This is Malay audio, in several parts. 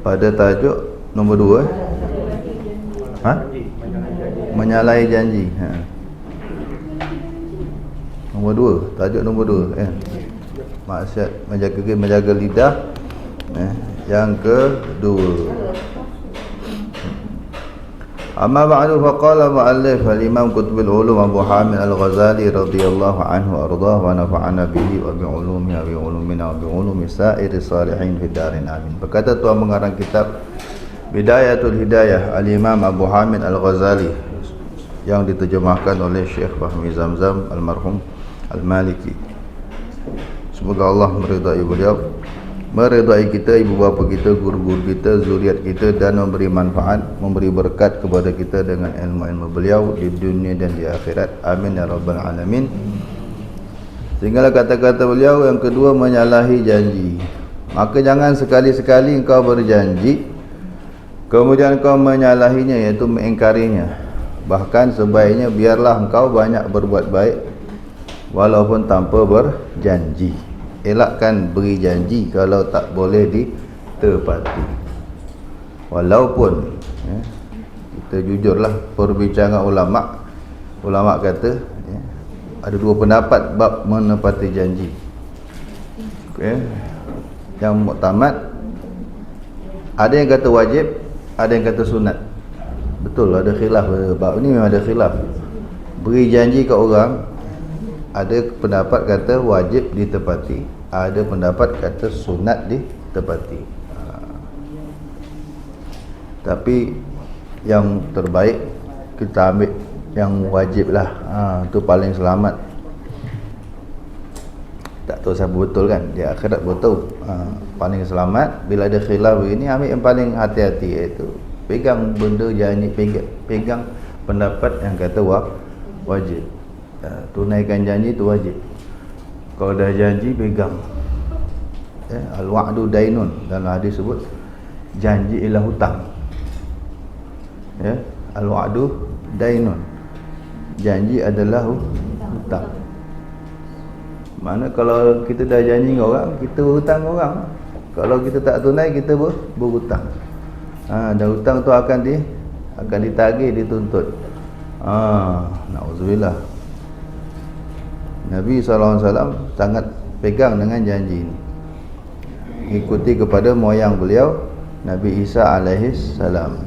pada tajuk nombor 2. Menyalahi janji. Nombor 2, tajuk nombor 2 maksiat menjaga lidah. Yang kedua, amma ba'du faqala mu'allif al-imam Qutbul Ulum Abu Hamid Al-Ghazali radhiyallahu anhu ardahu wa nafa'ana bihi wa bi'ulumihi wa bi'ulumina wa bi'ulumi sa'iri salihin fid darin amin. Berkata tuan mengarang kitab Bidayatul Hidayah Al-Imam Abu Hamid Al-Ghazali yang diterjemahkan oleh Syekh Fahmi Zamzam almarhum Al-Maliki. Semoga Allah meridai beliau, meridai kita, ibu bapa kita, guru-guru kita, zuriat kita, dan memberi manfaat, memberi berkat kepada kita dengan ilmu-ilmu beliau di dunia dan di akhirat. Amin ya rabbal alamin. Sehinggalah kata-kata beliau yang kedua, menyalahi janji. Maka jangan sekali-sekali engkau berjanji kemudian engkau menyalahinya, iaitu mengingkarinya. Bahkan sebaiknya biarlah engkau banyak berbuat baik walaupun tanpa berjanji. Elakkan beri janji kalau tak boleh ditepati. Walaupun kita jujurlah, perbincangan ulama kata ada dua pendapat bab menepati janji. Yang muktamad, ada yang kata wajib, ada yang kata sunat. Betul, ada khilaf bab ni, memang ada khilaf. Beri janji ke orang, ada pendapat kata wajib ditepati, ada pendapat kata sunat ditepati. Tapi yang terbaik kita ambil yang wajib lah. Itu paling selamat. Tak tahu siapa betul kan, di akhirat betul. Paling selamat. Bila ada khilaf begini, ambil yang paling hati-hati, iaitu pegang benda janji, pegang pendapat yang kata wajib. Tunaikan janji itu wajib. Kalau dah janji, pegang. Al-wa'du dainun, dalam hadis sebut janji ialah hutang. Al-wa'du dainun, janji adalah hutang. Mana kalau kita dah janji dengan orang, kita berhutang dengan orang. Kalau kita tak tunai, kita berhutang. Dan hutang tu akan ditagih, dituntut. Na'udzubillah. Nabi SAW sangat pegang dengan janji ini, ikuti kepada moyang beliau Nabi Isa alaihissalam.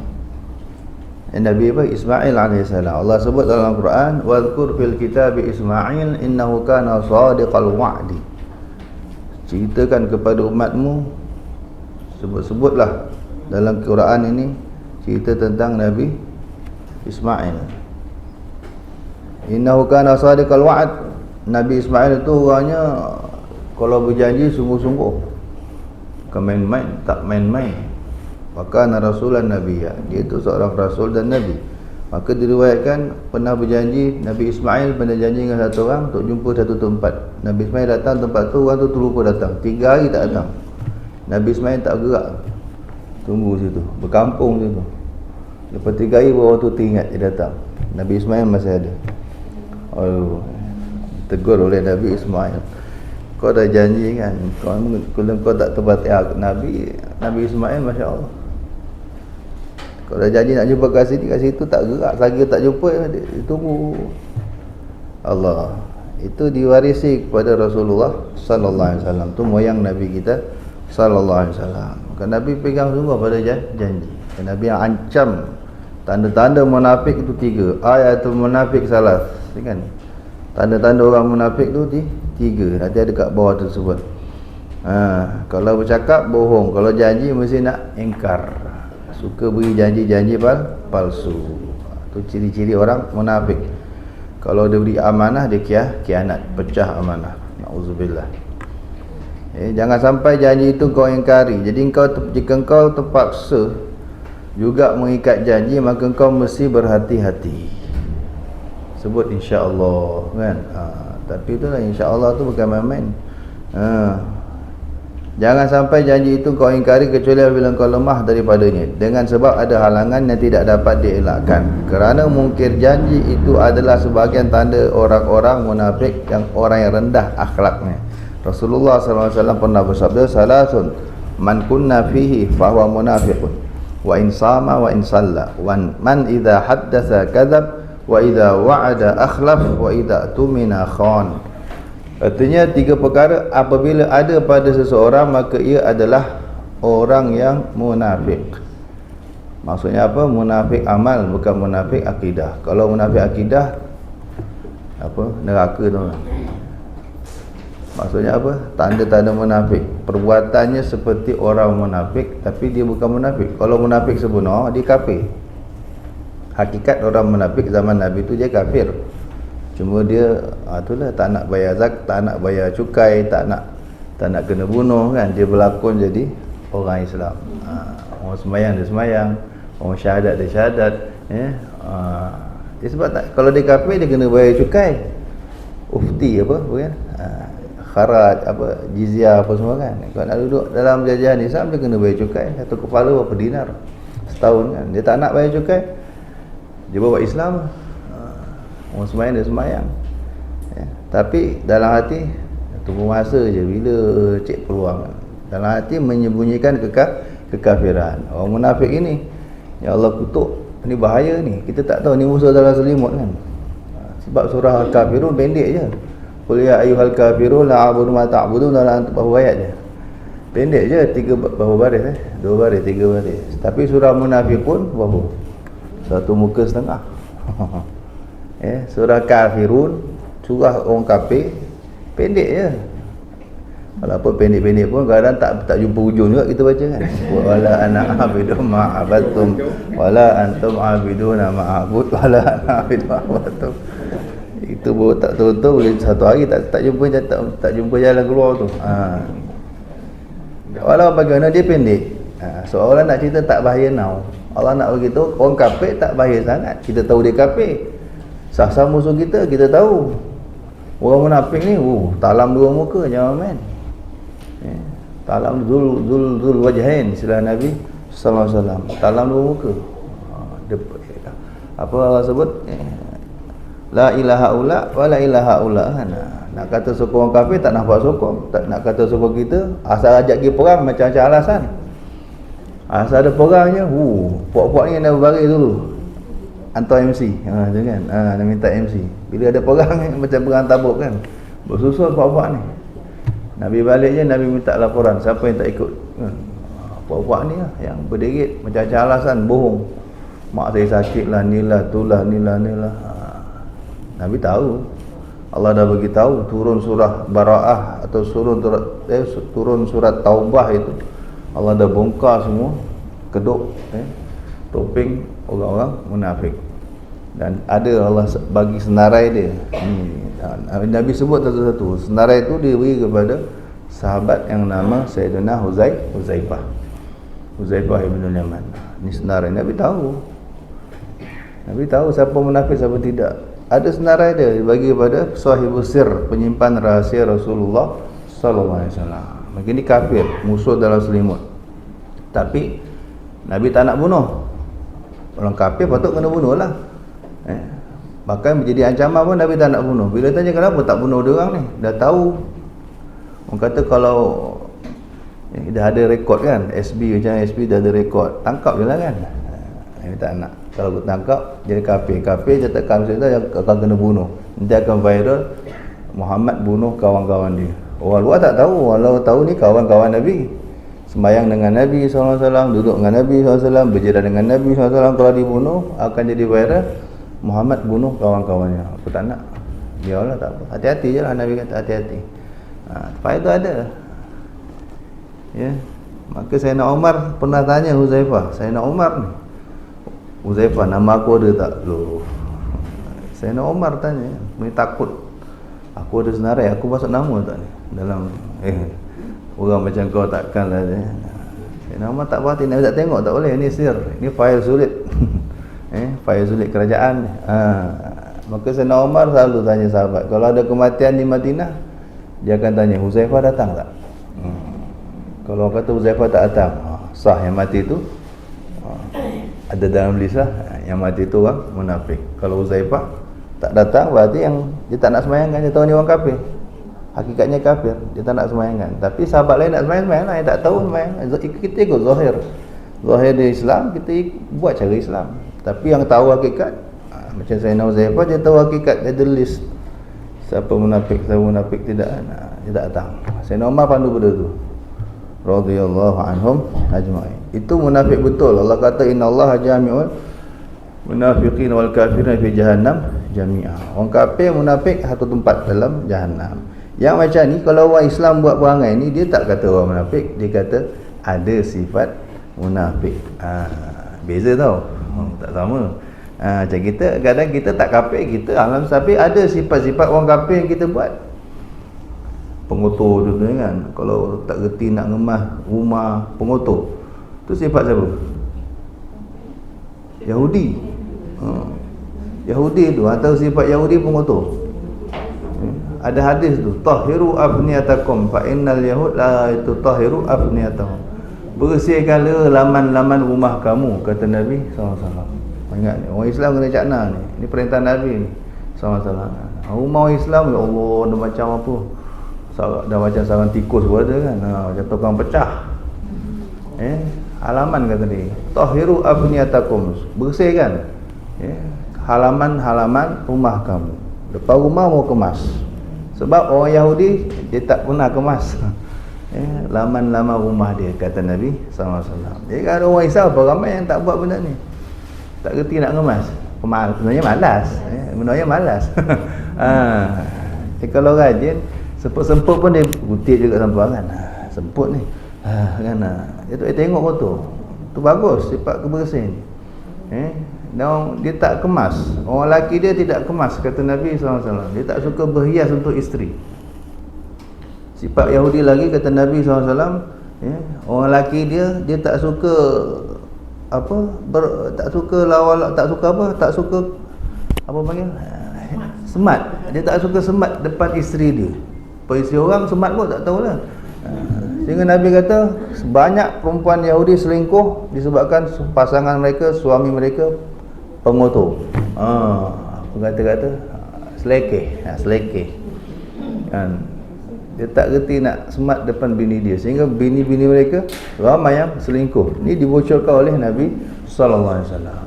Nabi Ismail alaihissalam, Allah sebut dalam Quran, wadhkur fil kitab Ismail innahu kana shadiqal wa'di. Ceritakan kepada umatmu, sebut-sebutlah dalam Quran ini cerita tentang Nabi Ismail. Innahu kana shadiqal wa'd. Nabi Ismail itu orangnya kalau berjanji sungguh-sungguh, bukan main-main, tak main-main. Maka Rasulan Nabi, dia itu seorang Rasul dan Nabi. Maka diriwayatkan pernah berjanji, Nabi Ismail pernah janji dengan satu orang untuk jumpa satu tempat. Nabi Ismail datang tempat tu, orang tu terlupa datang, 3 hari tak datang. Nabi Ismail tak gerak, tunggu situ, berkampung situ. Lepas 3 hari baru tu teringat dia datang. Nabi Ismail masih ada. Tegur oleh Nabi Ismail, kau dah janji kan, kalau kau tak tepati Nabi Ismail, Masya Allah, kau dah janji nak jumpa kat situ tak gerak, selagi tak jumpa dia tunggu. Allah, itu diwarisi kepada Rasulullah sallallahu alaihi wasallam. Tu moyang Nabi kita sallallahu alaihi wasallam. Maka Nabi pegang sungguh pada janji. Dan Nabi yang ancam tanda-tanda munafik itu 3. Ayatul munafik salas, kan? Tanda-tanda orang munafik tu 3. Nanti ada kat bawah tersebut. Kalau bercakap bohong, kalau janji mesti nak ingkar, suka beri janji-janji palsu. Itu ciri-ciri orang munafik. Kalau dia beri amanah, dia khianat, pecah amanah. Na'udzubillah. Jangan sampai janji itu kau ingkari. Jadi jika kau terpaksa juga mengikat janji, maka kau mesti berhati-hati. Sebut insya-Allah, kan? Tapi itulah insya-Allah tu bukan main-main. Jangan sampai janji itu kau ingkari kecuali bila kau lemah daripadanya, dengan sebab ada halangan yang tidak dapat dielakkan. Kerana mungkir janji itu adalah sebahagian tanda orang-orang munafik, yang orang yang rendah akhlaknya. Rasulullah SAW pernah bersabda, salasun man kunna fihi fahuwa munafiqun wa in sama wa in salla wa man idza haddatsa kadzab wa idza wa'ada akhlaf wa idza tumina khan. Artinya 3 perkara apabila ada pada seseorang maka ia adalah orang yang munafik. Maksudnya apa? Munafik amal, bukan munafik akidah. Kalau munafik akidah apa? Neraka tu. Maksudnya apa? Tanda-tanda munafik. Perbuatannya seperti orang munafik tapi dia bukan munafik. Kalau munafik sebenar dia kafir. Hakikat orang munafik zaman Nabi tu dia kafir. Cuma dia itulah tak nak bayar zakat, tak nak bayar cukai, tak nak kena bunuh kan. Dia berlakon jadi orang Islam. Orang semayang dia semayang, orang syahadat dia syahadat, dia sebab tak, kalau dia kafir dia kena bayar cukai. Ufti apa bukan? Kharaj apa, jizyah apa semua kan. Kalau nak duduk dalam jajahan Islam dia kena bayar cukai. Satu kepala berapa dinar setahun kan. Dia tak nak bayar cukai, dia bawa Islam. Orang semayang dia semayang, tapi dalam hati tunggu masa je bila cek peluang. Dalam hati menyembunyikan kekafiran. Orang munafik ini, ya Allah kutuk, ni bahaya ni. Kita tak tahu ni musuh dalam selimut kan. Sebab surah Al-Kafirun pendek je. Qul ya ayyuhal kafirun la a'budu ma ta'budun, dalam berapa ayat je. Pendek je, 3 berapa baris 2 baris, 3 baris. Tapi surah Munafiqun berapa? 1 muka setengah. Surah Kafirun, surah orang kafir, pendek je. Kalau apa pendek-pendek pun kadang tak jumpa ujung juga kita baca kan. Wala ana abidu ma abattum wala antum abiduna ma abud wala ana abidu ma abattum. Itu baru tak betul-betul boleh satu hari tak jumpa jalan keluar tu. Walau bagaimana dia pendek. Seorang nak cerita tak bahaya now. Allah nak begitu, orang kafir tak bahaya sangat. Kita tahu dia kafir. Sah-sah musuh kita tahu. Orang munafik ni, talam 2 muka, jangan main. Talam zul wajhain, istilah Nabi sallallahu alaihi wasallam. Talam 2 muka. Apa Allah sebut? La ilaha ula wa la ilaha ula. Nak kata sokong orang kafir tak nampak sokong. Tak nak kata sokong kita, asal ajak pergi perang macam-macam alasan. Asal ada perangnya, puak-puak ni nak berbaris dulu. Hantar MC, tu kan, nak minta MC. Bila ada perang macam perang Tabuk kan, bersusul puak-puak ni. Nabi balik je, Nabi minta laporan siapa yang tak ikut. Puak-puak ni lah yang berderit macam-macam alasan, bohong. Mak saya sakit lah, ni lah, tu lah, ni lah. Nabi tahu. Allah dah bagi tahu turun surah Bara'ah atau turun surat Taubah itu. Allah dah bongkar semua kedok topeng orang-orang munafik. Dan ada Allah bagi senarai dia. Nabi sebut satu-satu. Senarai itu diberi kepada sahabat yang nama Sayyidina Huzaifah ibn Yaman. Ini senarai. Nabi tahu siapa munafik siapa tidak. Ada senarai dia dibagi kepada sahibus sir, penyimpan rahsia Rasulullah sallallahu alaihi wasallam. Maka ini kafir, musuh dalam selimut. Tapi Nabi tak nak bunuh. Orang kafir patut kena bunuh lah. Bahkan menjadi ancaman pun Nabi tak nak bunuh. Bila tanya kenapa tak bunuh dia orang ni, dah tahu. Orang kata kalau dah ada rekod kan, SB macam SB dah ada rekod, tangkap je lah kan. Nabi tak nak. Kalau tangkap jadi kafir dia tekan kita yang akan kena bunuh. Nanti akan viral Muhammad bunuh kawan-kawan dia. Orang luar tak tahu. Orang tahu ni kawan-kawan Nabi, sembahyang dengan Nabi SAW, duduk dengan Nabi SAW, berjalan dengan Nabi SAW. Kalau dibunuh akan jadi viral Muhammad bunuh kawan-kawannya. Aku tak nak. Biarlah, tak apa. Hati-hati je lah, Nabi kata hati-hati. Lepas itu ada maka Sayyidina Umar pernah tanya Huzaifah, Sayyidina Umar ni, Huzaifah nama aku ada tak? Loh, Sayyidina Umar tanya, ni takut aku ada senarai, aku masuk nama tak ni dalam orang macam kau takkanlah dia. Sayyidina Umar tak berhati, Nabi tak tengok, tak boleh, ni sir, ni fail sulit. Fail sulit kerajaan. Maka Sayyidina Umar selalu tanya sahabat, kalau ada kematian di Madinah, dia akan tanya, Huzaifah datang tak? Kalau orang kata Huzaifah tak datang, sah yang mati itu ada dalam list lah, yang mati itu orang munafik. Kalau Huzaifah tak datang, berarti yang dia tak nak sembahyang kan, dia tahu ni orang kafir. hakikatnya kafir, dia tak nak sembahyang kan. Tapi sahabat lain nak sembahyang lah, yang tak tahu sembahyang. Kita ikut zahir dia Islam, kita buat cara Islam. Tapi yang tahu hakikat, macam Sayyidina Uzaifah, dia tahu hakikat, dia ada list siapa munafik tidak, dia tak datang. Sayyidina Umar pandu benda tu, radhiyallahu anhum ajma'in. Itu munafik betul. Allah kata innallaha jami'ul munafiqin wal kafirin fi jahannam jami'a. Orang kafir munafik satu tempat dalam jahannam. Yang macam ni, kalau orang Islam buat perangai ni, dia tak kata orang munafik, dia kata ada sifat munafik. Beza tau, tak sama. Macam kita, kadang kita tak kafir, kita alam, tapi ada sifat-sifat orang kafir yang kita buat. Pengotor contohnya kan, kalau tak reti nak ngemas rumah, pengotor. Tu sifat siapa? Yahudi. Yahudi tu, atau sifat Yahudi pengotor. Ada hadis tu, tahiru afniyatakum fa innal yahud la tutahhiru afniyatahum. Bersihkanlah laman-laman rumah kamu, kata Nabi SAW. Ingat ni, orang Islam kena cakna ni. Ini perintah Nabi ni SAW. Rumah orang Islam, ya Allah, dah macam apa? Dah macam sarang tikus pun ada kan. Macam tukang pecah. Halaman kata dia, tahiru afniyatakum, bersihkan halaman-halaman rumah kamu. Depan rumah mau kemas. Sebab orang Yahudi dia tak pernah kemas laman-laman rumah dia, kata Nabi SAW. Jadi ada orang Islam apa ramai yang tak buat benda ni, tak reti nak kemas. Sebenarnya malas, sebenarnya malas. Kalau rajin, semput-semput pun dia butik juga sembarangan. Semput ni kan, dia tengok foto tu bagus, sifat kebersihan. Dia tak kemas. Orang lelaki dia tidak kemas, kata Nabi SAW. Dia tak suka berhias untuk isteri. Sifat Yahudi lagi, kata Nabi SAW, orang lelaki dia tak suka tak suka lawak, tak suka apa panggil, semat. Dia tak suka semat depan isteri dia. Isteri orang semat pun tak tahulah. Sehingga Nabi kata sebanyak perempuan Yahudi selingkuh disebabkan pasangan mereka, suami mereka pengotor. Kata-kata selekeh kan. Dia tak reti nak semat depan bini dia, sehingga bini-bini mereka ramai yang selingkuh. Ini dibocorkan oleh Nabi sallallahu alaihi wasallam.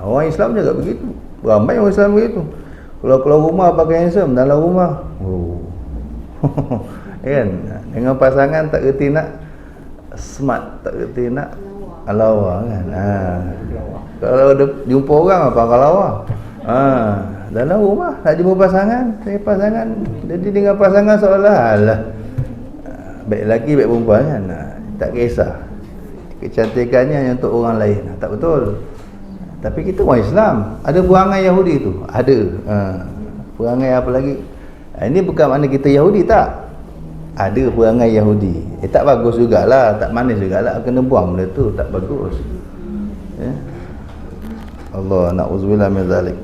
Orang Islam juga begitu. Ramai orang Islam begitu. Kalau keluar rumah pakai handsome, dalam rumah kan, dengan pasangan tak reti nak smart, tak reti nak lawa kan. Kalau jumpa orang apa lawa. Dalam rumah nak jumpa pasangan, jadi dengan pasangan seolah-olah baik lelaki baik perempuan kan. Tak kisah kecantikannya hanya untuk orang lain. Tak betul. Tapi kita orang Islam, ada perangai Yahudi tu, ada. Perangai apa lagi? Ini bukan makna kita Yahudi, tak. Ada perangai Yahudi. Tak bagus jugalah, tak manis jugalah, kena buang benda tu, tak bagus. Allah na'udzubillah min zalik.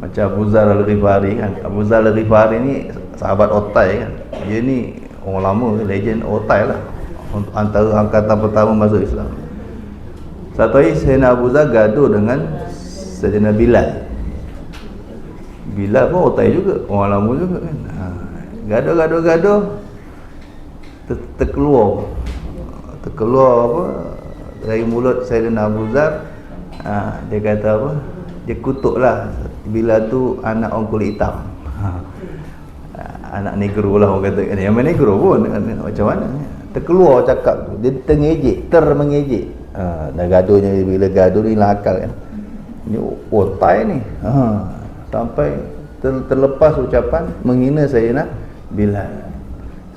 Macam Abu Zar Al-Ghifari kan. Abu Zar Al-Ghifari ni sahabat Otai kan. Dia ni orang lama, legend Otai lah, antara angkatan pertama masuk Islam. Satu hari Sayyidina Abu Zar gaduh dengan Sayyidina Bilal. Bilal pun Otai juga, orang lama juga kan. Gaduh terkeluar apa dari mulut Sayyidina Abu Zar. Dia kata apa, dia kutuklah Bilal tu anak orang kulit hitam. Anak negro lah orang kata. Yang mana negro pun macam mana, terkeluar cakap tu. Dia termengejek. Dah gaduhnya, bila gaduh ni hilang akal kan. Ni otai ni. Sampai terlepas ucapan menghina Sayyidina Bilal.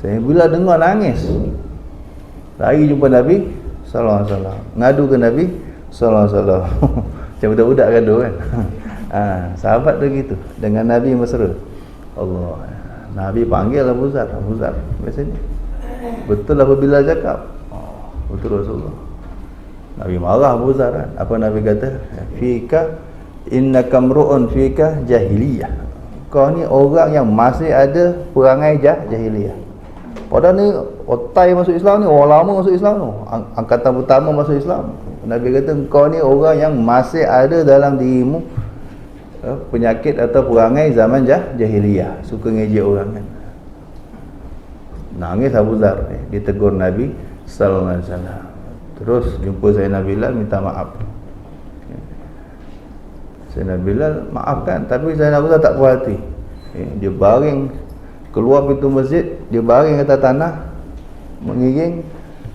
Sayyidina Bilal dengar nangis, lari jumpa Nabi sallallahu alaihi wasallam, ngadu ke Nabi sallallahu alaihi wasallam. Macam budak-budak gaduh kan. Sahabat tu gitu dengan Nabi mesra. Allah, Nabi panggil Abu Zar, biasanya betul apa Bilal cakap? Betul Rasulullah. Nabi marah Abu Zar kan. Apa Nabi kata? Fika innaka mru'un fika jahiliyah. Kau ni orang yang masih ada perangai jahiliyah. Padahal ni otai masuk Islam ni, orang lama masuk Islam tu, angkatan pertama masuk Islam. Nabi kata kau ni orang yang masih ada dalam dirimu penyakit atau perangai zaman jahiliyah, suka ngejek orang kan. Nangis Abu Dzar, ditegur Nabi sallallahu alaihi wasallam. Terus jumpa Sayyidina Bilal minta maaf. Sayyidina Bilal maafkan, tapi Sayyidina Abu Dzar tak puas hati. Dia baring keluar pintu masjid, dia baring atas tanah mengiring.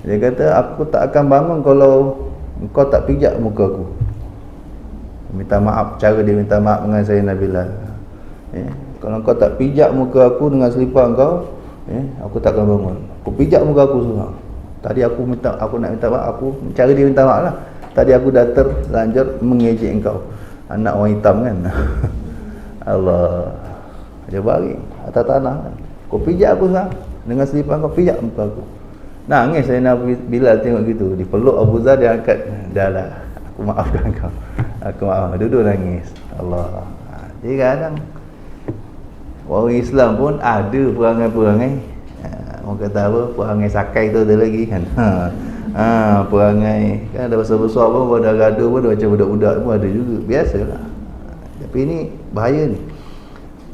Dia kata, aku tak akan bangun kalau engkau tak pijak muka aku. Minta maaf, cara dia minta maaf dengan Sayyidina Bilal. Kalau engkau tak pijak muka aku dengan selipar engkau, aku tak akan bangun. Aku pijak muka aku semua. Tadi aku nak minta maaf, cara dia minta maaf lah. Tadi aku dah terlanjur mengejek engkau, anak orang hitam kan. Allah. Dia baring atas tanah kan. Kau pijak aku sekarang dengan selipar kau, pijak muka aku. Nangis Sayyidina Bilal tengok gitu. Dipeluk Abu Dzar, dia angkat, dah lah, aku maafkan kau, aku maaf. Duduk nangis. Allah. Jadi kadang orang Islam pun ada perangai-perangai, orang kata apa, perangai sakai tu ada lagi kan. Perangai kan ada besar-besar pun, pada gaduh pun macam budak-budak pun ada juga, biasalah. Tapi ini bahaya ni,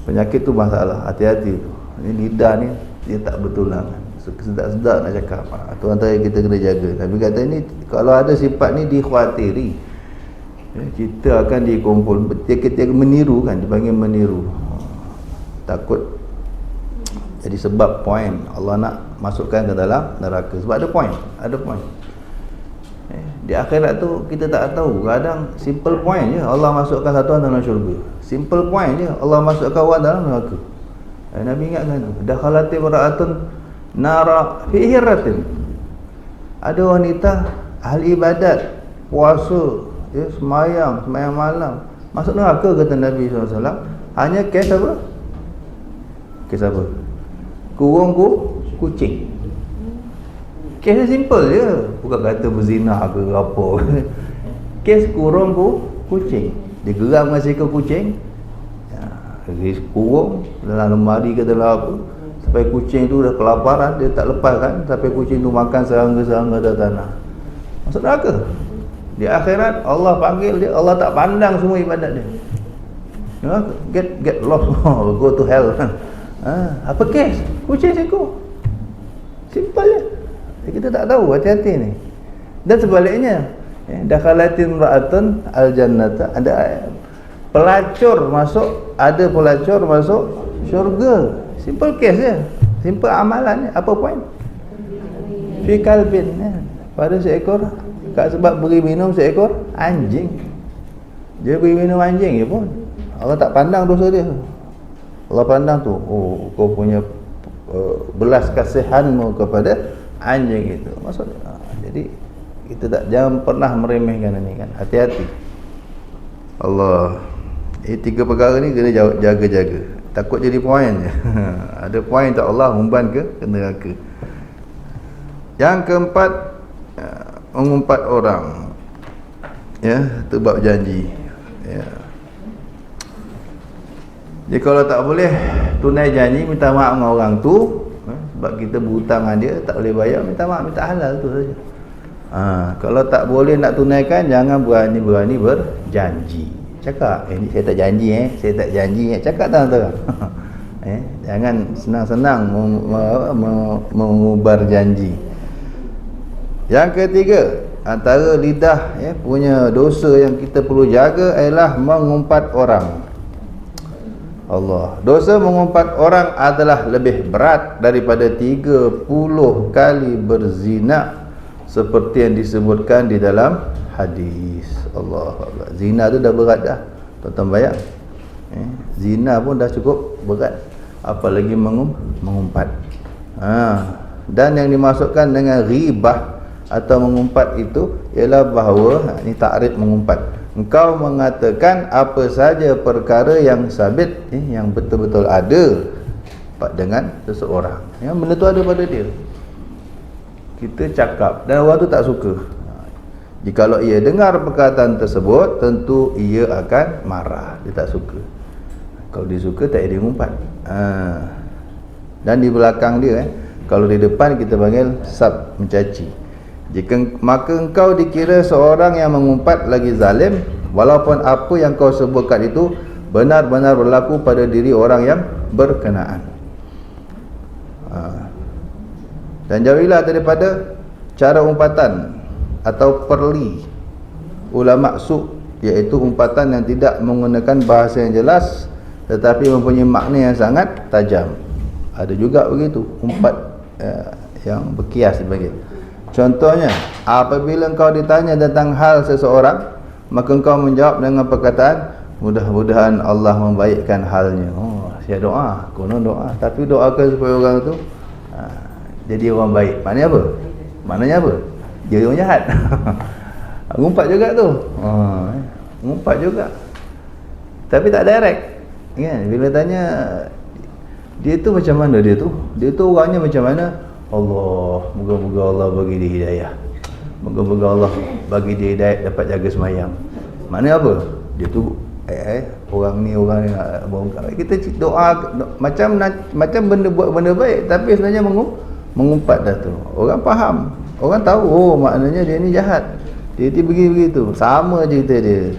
penyakit tu masalah, hati-hati tu. Ini lidah ni dia tak betul lah kan. Sedap-sedap nak cakap, tu antara kita kena jaga. Nabi kata ni, kalau ada sifat ni dikhawatiri, kita akan dikumpul, kita meniru kan, dipanggil meniru. Takut jadi sebab poin Allah nak masukkan ke dalam neraka, sebab ada poin, di akhirat tu kita tak tahu. Kadang simple point je Allah masukkan satu orang dalam syurga, simple point je Allah masukkan orang dalam neraka. Nabi ingatkan tu, dakhalati mar'atun nara fi hiratin. Ada wanita ahli ibadat, puasa, semayang malam, masuk neraka kata Nabi SAW. Hanya kes apa? Kes apa? Kurung kucing. Kes simple je, bukan kata berzina ke apa. Kes kurung kucing. Dia geram dengan seekor kucing, dia kurung dalam lemari ke dalam apa, sampai kucing tu dah kelaparan, dia tak lepaskan sampai kucing tu makan serangga-serangga dari tanah. Masuk neraka. Di akhirat Allah panggil dia, Allah tak pandang semua ibadat dia. Get lost, go to hell. Apa kes? Kucing seekor. Simple je. Kita tak tahu, hati-hati ni. Dan sebaliknya, dakhalatin ra'atun al-jannata, ada pelacur masuk, ada pelacur masuk syurga. Simple case je, simple amalan je. Apa poin? Fi kalbin, pada seekor, sebab beri minum seekor anjing. Dia beri minum anjing je pun, Allah tak pandang dosa dia. Allah pandang tu, oh, kau punya belas kasihanmu kepada anjing itu. Maksudnya, jadi kita jangan pernah meremehkan ini kan. Hati-hati. Allah. Ini tiga perkara ni kena jaga-jaga. Takut jadi poin je. Ada poin tak Allah umban ke neraka. Yang keempat, mengumpat orang. Tu bab janji. Jadi kalau tak boleh tunai janji, minta maaf dengan orang tu, sebab kita berhutang dengan dia, tak boleh bayar, minta maaf, minta halal tu saja. Kalau tak boleh nak tunaikan, jangan berani-berani berjanji. Cakap, ni saya tak janji, saya tak janji, cakap terang-terang. Jangan senang-senang mengubar janji. Yang ketiga, antara lidah punya dosa yang kita perlu jaga ialah mengumpat orang. Allah. Dosa mengumpat orang adalah lebih berat daripada 30 kali berzina, seperti yang disebutkan di dalam hadis. Allah. Zina tu dah berat dah, tuan-tuan bayang. Zina pun dah cukup berat, apalagi mengumpat. Dan yang dimasukkan dengan ribah atau mengumpat itu ialah bahawa, ini takrif mengumpat, engkau mengatakan apa saja perkara yang sabit, yang betul-betul ada dengan seseorang, yang benda tu ada pada dia, kita cakap dan orang tu tak suka. Jikalau ia dengar perkataan tersebut, tentu ia akan marah, dia tak suka. Kalau dia suka, tak ada ngumpat. Dan di belakang dia, kalau di depan kita panggil sab, mencaci. Maka engkau dikira seorang yang mengumpat lagi zalim, walaupun apa yang kau sebutkan itu benar-benar berlaku pada diri orang yang berkenaan. Dan jauhilah daripada cara umpatan atau perli ulama su', iaitu umpatan yang tidak menggunakan bahasa yang jelas tetapi mempunyai makna yang sangat tajam. Ada juga begitu umpat yang berkias dipanggil. Contohnya, apabila engkau ditanya tentang hal seseorang, maka engkau menjawab dengan perkataan, mudah-mudahan Allah membaikkan halnya. Oh, saya doa, konon doa, tapi doakan supaya orang tu jadi orang baik. Maknanya apa? Maknanya apa? Jadi orang jahat. Ngumpat juga tu. Ngumpat juga. Tapi tak direct. Kan? Bila tanya dia tu macam mana dia tu? Dia tu orangnya macam mana? Allah, moga-moga Allah bagi dia hidayah. Moga-moga Allah bagi dia hidayah dapat jaga semayang. Maknanya apa? Dia tu orang ni kita doa macam benda buat benda baik tapi sebenarnya mengumpat dah tu. Orang faham, orang tahu, oh maknanya dia ni jahat, dia begitu. Sama je kita dia.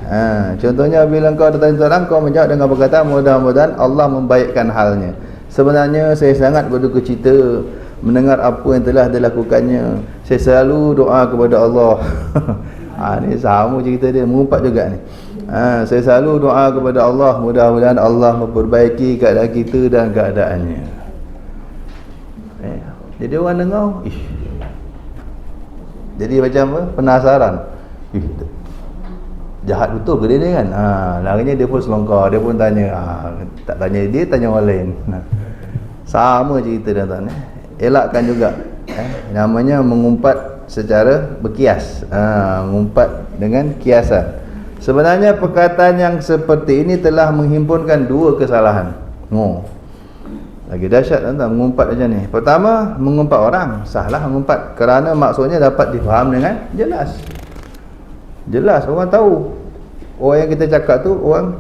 Contohnya bila kau datang soalan, kau menjawab dengan perkataan mudah-mudahan Allah membaikkan halnya. Sebenarnya saya sangat berduka cita mendengar apa yang telah dilakukannya. Saya selalu doa kepada Allah. Ni sama cerita dia, mengumpat juga ni. Saya selalu doa kepada Allah, mudah-mudahan Allah memperbaiki keadaan kita dan keadaannya. Jadi orang dengar, jadi macam apa? Penasaran. Jahat betul ke dia ni kan? Larinya dia pun selongkar, dia pun tanya. Tak tanya dia, tanya orang lain. Sama cerita dah tuan. Elakkan juga. Namanya mengumpat secara berkias. Mengumpat dengan kiasan. Sebenarnya perkataan yang seperti ini telah menghimpunkan dua kesalahan. Lagi dahsyat tuan-tuan, mengumpat macam ni. Pertama, mengumpat orang. Salah mengumpat kerana maksudnya dapat difaham dengan jelas. Jelas, orang tahu. Orang yang kita cakap tu orang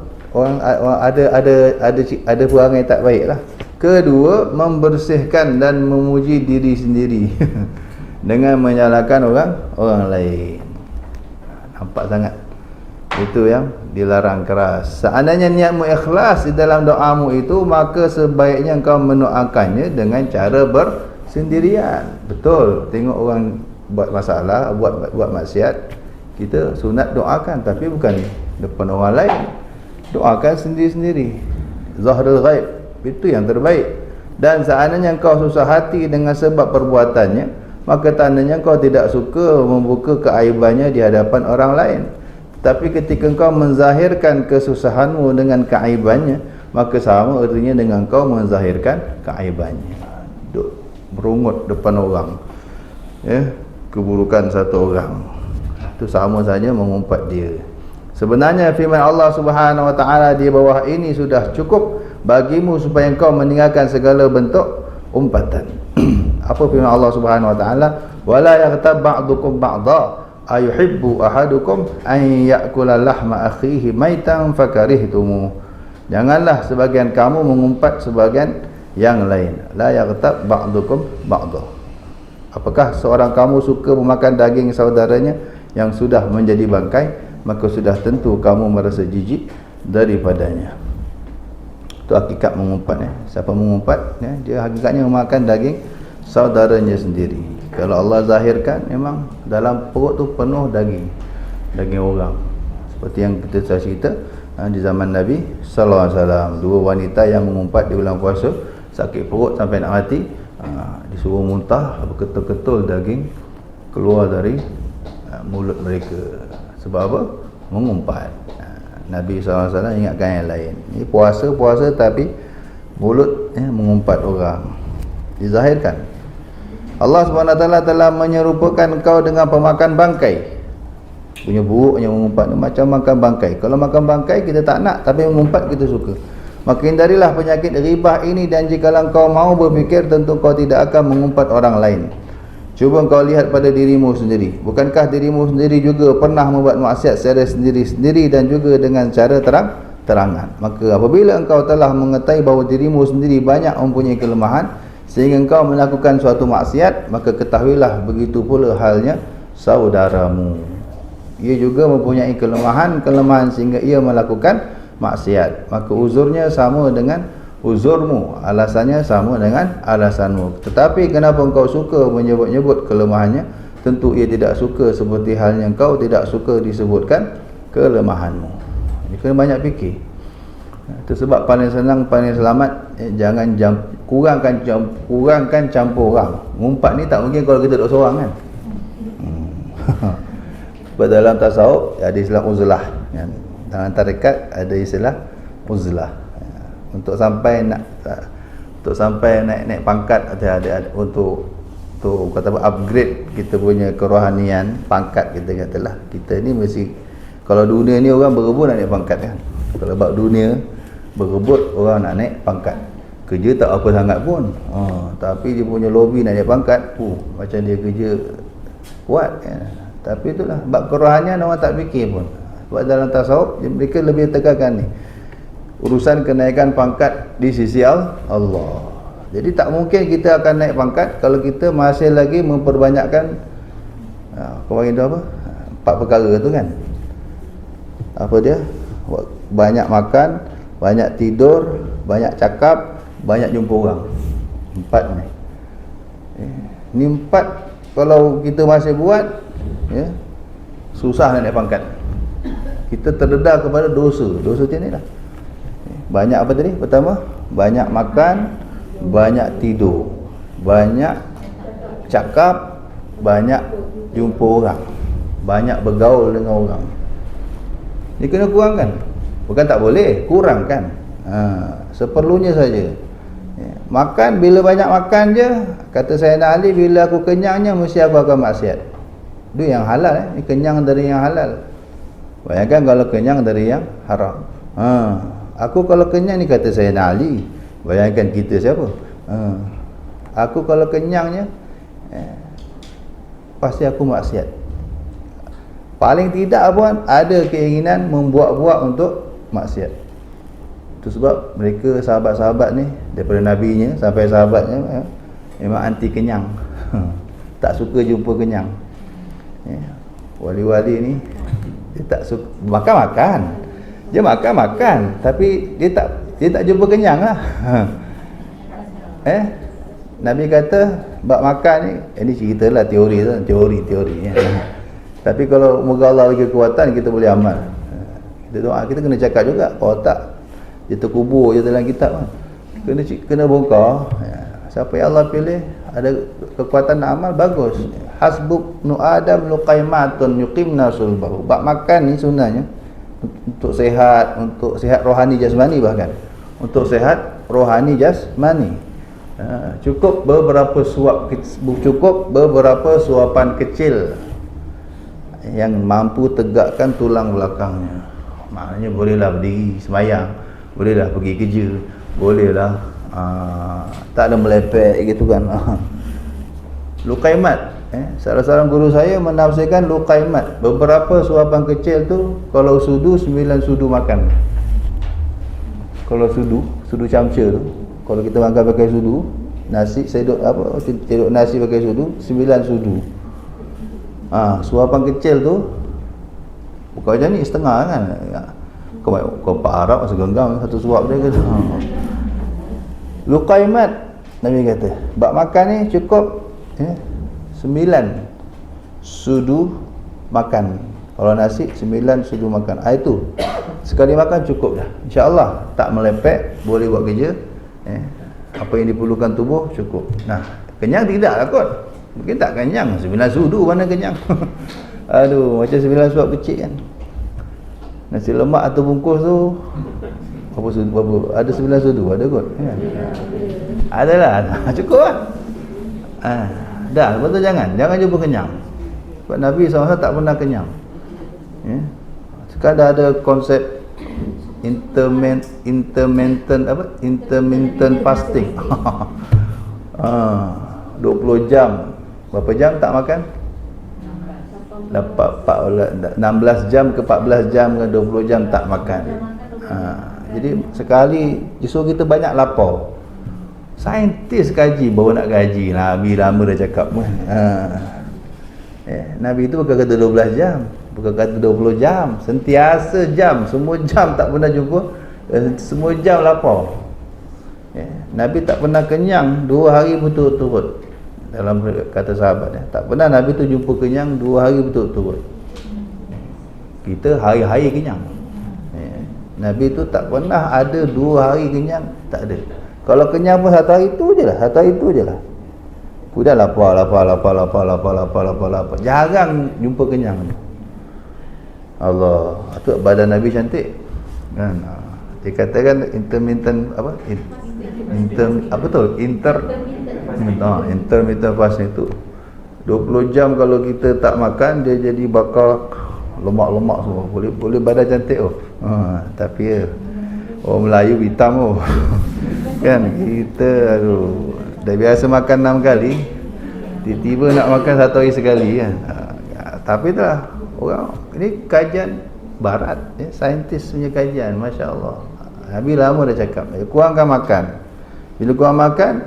ada perangai tak baik lah. Kedua, membersihkan dan memuji diri sendiri dengan menyalahkan orang lain. Nampak sangat. Itu yang dilarang keras. Seandainya niatmu ikhlas di dalam doamu itu, maka sebaiknya engkau mendoakannya dengan cara bersendirian. Betul, tengok orang buat masalah, buat maksiat, kita sunat doakan, tapi bukan depan orang lain. Doakan sendiri-sendiri. Zahrul ghaib, itu yang terbaik. Dan seandainya engkau susah hati dengan sebab perbuatannya, maka tandanya engkau tidak suka membuka keaibannya di hadapan orang lain. Tapi ketika engkau menzahirkan kesusahanmu dengan keaibannya, maka sama artinya dengan engkau menzahirkan keaibannya. Duk merungut depan orang, keburukan satu orang, itu sama saja mengumpat dia. Sebenarnya firman Allah Subhanahu wa taala di bawah ini sudah cukup bagimu supaya engkau meninggalkan segala bentuk umpatan. Apa firman Allah Subhanahu wa taala? Wala yaghtab ba'dukum ba'dha ayuhibbu ahadukum an ya'kula lahma akhihi maitan fakarihtumu. Janganlah sebagian kamu mengumpat sebagian yang lain. La yaghtab ba'dukum ba'dha. Apakah seorang kamu suka memakan daging saudaranya yang sudah menjadi bangkai, maka sudah tentu kamu merasa jijik daripadanya. Itu hakikat mengumpat. Siapa mengumpat, dia hakikatnya memakan daging saudaranya sendiri. Kalau Allah zahirkan, memang dalam perut tu penuh daging orang. Seperti yang kita cerita di zaman Nabi sallallahu alaihi wasallam, dua wanita yang mengumpat di bulan puasa, sakit perut sampai nak mati, disuruh muntah, berketul-ketul daging keluar dari mulut mereka. Sebab apa? Mengumpat. Nabi sallallahu alaihi wasallam ingatkan yang lain. Ini puasa tapi mulut mengumpat orang. Dizahirkan. Allah SWT telah menyerupakan kau dengan pemakan bangkai. Punya buruk yang mengumpat macam makan bangkai. Kalau makan bangkai kita tak nak, tapi mengumpat kita suka. Maka hindarilah penyakit ribah ini, dan jikalau kau mau berfikir, tentu kau tidak akan mengumpat orang lain. Cuba kau lihat pada dirimu sendiri. Bukankah dirimu sendiri juga pernah membuat maksiat secara sendiri-sendiri dan juga dengan cara terang-terangan? Maka apabila engkau telah mengetahui bahawa dirimu sendiri banyak mempunyai kelemahan sehingga engkau melakukan suatu maksiat, maka ketahuilah begitu pula halnya saudaramu. Ia juga mempunyai kelemahan sehingga ia melakukan maksiat, maka uzurnya sama dengan uzurmu, alasannya sama dengan alasanmu. Tetapi kenapa engkau suka menyebut-nyebut kelemahannya? Tentu ia tidak suka seperti halnya engkau tidak suka disebutkan kelemahanmu. Ini kena banyak fikir. Itu sebab paling senang, paling selamat, jangan kurangkan campur orang. Ngumpat ni tak mungkin kalau kita duduk seorang kan. Sebab dalam tasawuf ada istilah uzlah, kan? Dalam tarekat ada istilah uzlah. Untuk sampai naik pangkat ada untuk kata apa, upgrade kita punya kerohanian, pangkat kita katalah. Kita ni mesti, kalau dunia ni orang berebut nak naik pangkat kan. Kalau bab dunia berebut orang nak naik pangkat. Kerja tak apa sangat pun. Tapi dia punya lobby nak naik pangkat, macam dia kerja kuat kan. Tapi itulah bab kerohanian orang tak fikir pun. Sebab dalam tasawuf mereka lebih tekankan ni, urusan kenaikan pangkat di sisi Allah. Jadi tak mungkin kita akan naik pangkat kalau kita masih lagi memperbanyakkan kemarin tu apa? 4 perkara tu kan. Apa dia? Banyak makan, banyak tidur, banyak cakap, banyak jumpa orang. 4 ni. Ni 4 kalau kita masih buat, ya, susah nak naik pangkat. Kita terdedah kepada dosa macam ni lah. Banyak apa tadi? Pertama, banyak makan, banyak tidur, banyak cakap, banyak jumpa orang, banyak bergaul dengan orang. Ni kena kurangkan. Bukan tak boleh, kurangkan. Seperlunya saja. Makan, bila banyak makan je, kata Sayyidina Ali, bila aku kenyangnya mesti aku akan maksiat. Itu yang halal. Ni kenyang dari yang halal. Bayangkan kalau kenyang dari yang haram. Aku kalau kenyang ni, kata Sayyidina Ali, bayangkan kita siapa? Aku kalau kenyangnya pasti aku maksiat. Paling tidak pun ada keinginan membuat-buat untuk maksiat. Itu sebab mereka sahabat-sahabat ni, daripada nabinya sampai sahabatnya, memang anti kenyang. Tak suka jumpa kenyang. Wali-wali ni dia tak suka makan. Dia makan, tapi dia tak jumpa kenyang lah. Nabi kata bab makan ni, ini ceritalah teori tu, teori. Tapi kalau moga Allah bagi kekuatan, kita boleh amal. Kita doa, kita kena cakap juga. Kalau tak, dia terkubur je dalam kitab kan. Kena bongkar. Siapa yang Allah pilih ada kekuatan nak amal, bagus. Hasbuk nu adam luqaimatun yuqimna sulbahu. Bab makan ni sebenarnya untuk sihat rohani jasmani, bahkan untuk sihat rohani jasmani. Cukup beberapa suapan kecil yang mampu tegakkan tulang belakangnya. Maknanya bolehlah berdiri sembahyang, bolehlah pergi kerja, bolehlah tak ada melepek gitu kan. Luqaimat, salah seorang guru saya menafsirkan luqaimat, beberapa suapan kecil tu, kalau sudu 9 sudu makan. Kalau sudu camca tu, kalau kita makan pakai sudu, nasi cedok nasi pakai sudu 9 sudu. Suapan kecil tu bukan macam ni, setengah kan. Kau Pak Arab masa genggam satu suap dia kata. Luqaimat, Nabi kata bab makan ni cukup 9 sudu makan. Kalau nasi 9 sudu makan. Itu sekali makan cukup dah, insya-Allah. Tak melepek, boleh buat kerja. Apa yang diperlukan tubuh cukup. Nah, kenyang tidak lah kot. Mungkin tak kenyang, 9 sudu mana kenyang. Aduh, macam 9 suap kecil kan. Nasi lemak atau bungkus tu berapa? Ada 9 sudu, ada kot ya. Adalah, cukup lah. Dah, betul, jangan jumpa kenyang. Sebab Nabi SAW tak pernah kenyang. Sekarang ada konsep intermittent fasting. 20 jam. Berapa jam tak makan? 16 jam ke 14 jam ke 20 jam tak makan. Jadi sekali justru kita banyak lapar. Saintis kaji, baru nak gaji. Nabi lama dah cakap. Nabi itu bukan kata 12 jam, Bukan kata 20 jam, sentiasa jam, semua jam tak pernah jumpa, semua jam lapar. Nabi tak pernah kenyang 2 hari berturut-turut. Dalam kata sahabat tak pernah Nabi tu jumpa kenyang 2 hari berturut-turut. Kita hari-hari kenyang. Nabi tu tak pernah ada 2 hari kenyang, tak ada. Kalau kenyang pun satu hari tu je lah, satu hari tu je lah. Sudah lapar. Jarang jumpa kenyang. Allah, tu badan Nabi cantik kan. Dikatakan intermittent intermittent fasting itu 20 jam kalau kita tak makan, dia jadi bakal lemak-lemak semua. Boleh badan cantik tapi orang Melayu hitam kan. Kita dah biasa makan 6 kali, tiba-tiba nak makan 1 hari sekali kan. Tapi dah orang ini kajian barat, saintis punya kajian, masya-Allah. Nabi lama dah cakap, kurangkan makan. Bila kurang makan,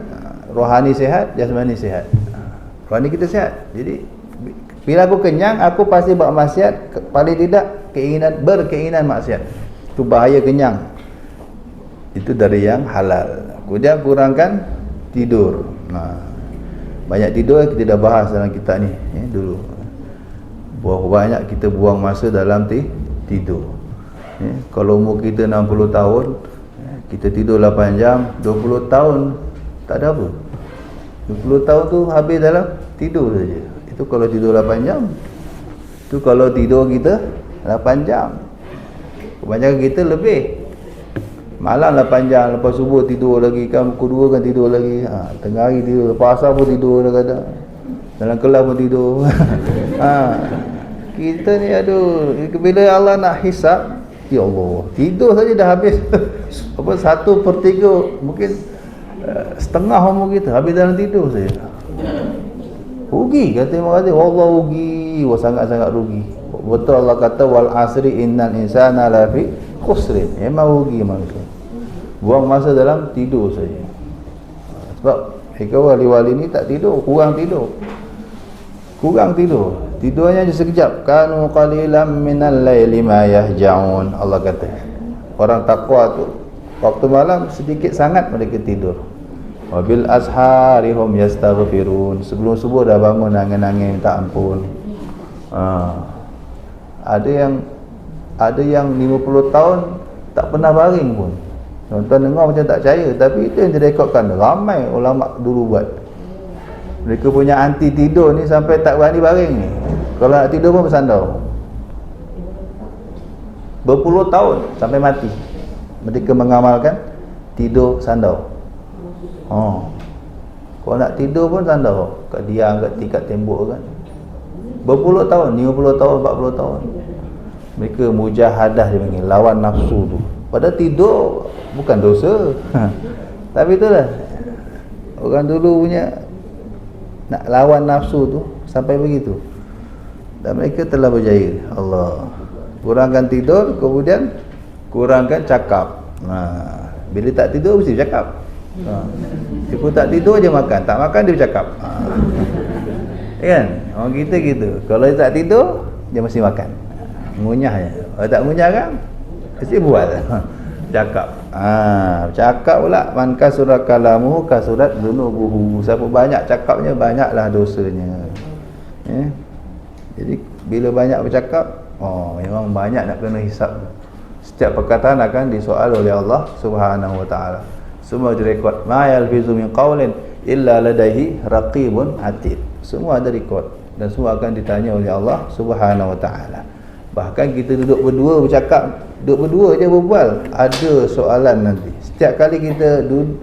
rohani sihat, jasmani sihat. Rohani kita sihat. Jadi bila aku kenyang, aku pasti buat maksiat, paling tidak berkeinginan maksiat. Itu bahaya kenyang. Itu dari yang halal. Kemudian kurangkan tidur. Banyak tidur kita dah bahas dalam kitab ni dulu. Berapa banyak kita buang masa dalam tidur. Kalau umur kita 60 tahun, kita tidur 8 jam, 20 tahun tak ada apa. 20 tahun tu habis dalam tidur saja. Itu kalau tidur 8 jam. Itu kalau tidur kita 8 jam. Kebanyakan kita lebih. Malam 8 jam, lepas subuh tidur lagi, kan pukul 2 kan tidur lagi. Tengah hari tidur, lepas asar pun tidur kadang-kadang. Dalam kelas pun tidur. Kita ni bila Allah nak hisap, ya Allah, tidur saja dah habis. 1/3 mungkin setengah umur kita habis dalam tidur saja. Rugi, kata Imam Ghazali, wallah rugi, sangat-sangat rugi. Betul Allah kata wal asri innal insana lafi khusrin. Memang rugi manusia. Buang masa dalam tidur saja. Sebab mereka wali-wali ni tak tidur, kurang tidur. Tidurnya je sekejap. Kanu qalilan minal laili ma yahja'un. Allah kata, orang takwa tu waktu malam sedikit sangat mereka tidur. Wabil asharihum yastaghfirun. Sebelum subuh dah bangun nangis-nangis minta ampun. Ada yang 50 tahun tak pernah baring pun. Tuan-tuan dengar macam tak percaya, tapi itu yang direkodkan. Ramai ulama dulu buat. Mereka punya anti tidur ni sampai tak berani baring ni. Kalau nak tidur pun bersandar. Berpuluh tahun sampai mati mereka mengamalkan tidur sandar. Kalau nak tidur pun sandar, kat diam kat tingkat tembok kan. Berpuluh tahun, 50 tahun, 40 tahun. Mereka mujahadah dia panggil, lawan nafsu tu. Padahal tidur bukan dosa. Tapi itulah orang dulu punya nak lawan nafsu tu sampai begitu. Dan mereka telah berjaya. Allah. Kurangkan tidur, kemudian kurangkan cakap. Bila tak tidur mesti bercakap. Dia tak tidur je makan, tak makan dia bercakap. Kan? Orang kita gitu. Kalau dia tak tidur, dia mesti makan. Ngunyah je. Kalau tak ngunyah kan, mesti buat. Cakap. Cakap pula, man kasurat kalamuhu kasurat dhunubuhu. Siapa banyak cakapnya, banyaklah dosanya. Jadi bila banyak bercakap, memang banyak nak kena hisap. Setiap perkataan akan disoal oleh Allah Subhanahu wa taala. Semua direkod. Ma yalfizu min qawlin illa ladaihi raqibun atid. Semua ada rekod dan semua akan ditanya oleh Allah Subhanahu wa taala. Bahkan kita duduk berdua bercakap, duduk berdua je berbual, ada soalan nanti. Setiap kali kita duduk,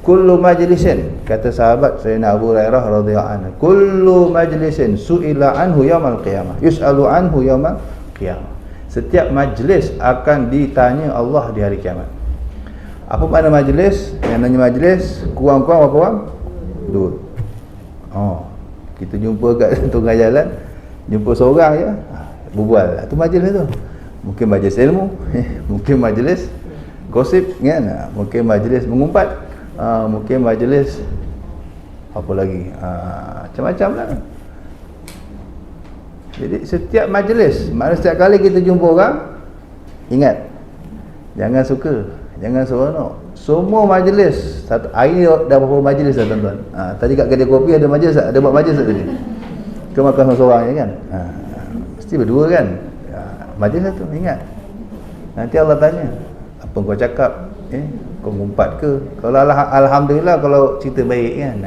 kullu majlisin, kata sahabat Sayyidina Abu Hurairah radhiyallahu anhu, kullu majlisin su'ila anhu yaumil qiyamah, yus'alu anhu yaumil qiyamah. Setiap majlis akan ditanya Allah di hari kiamat. Apa makna majlis? Yang namanya majlis kurang-kurang berapa orang? 2. Kita jumpa kat tengah jalan, jumpa seorang je, berbual. Itu majlis tu. Mungkin majlis ilmu, mungkin majlis gosip kan, mungkin majlis mengumpat, mungkin majlis apa lagi, macam-macam lah. Jadi setiap majlis, maknanya setiap kali kita jumpa orang, ingat, jangan suka, jangan seronok. Semua majlis, hari ni dah berapa majlis dah tuan-tuan? Tadi kat kedai kopi ada majlis tak? Ada buat majlis tak tadi? Ke makan seorang je kan? Mesti berdua kan? Majlis satu, ingat. Nanti Allah tanya, apa kau cakap? Kau ngumpat ke? Kalau Alhamdulillah kalau cerita baik kan?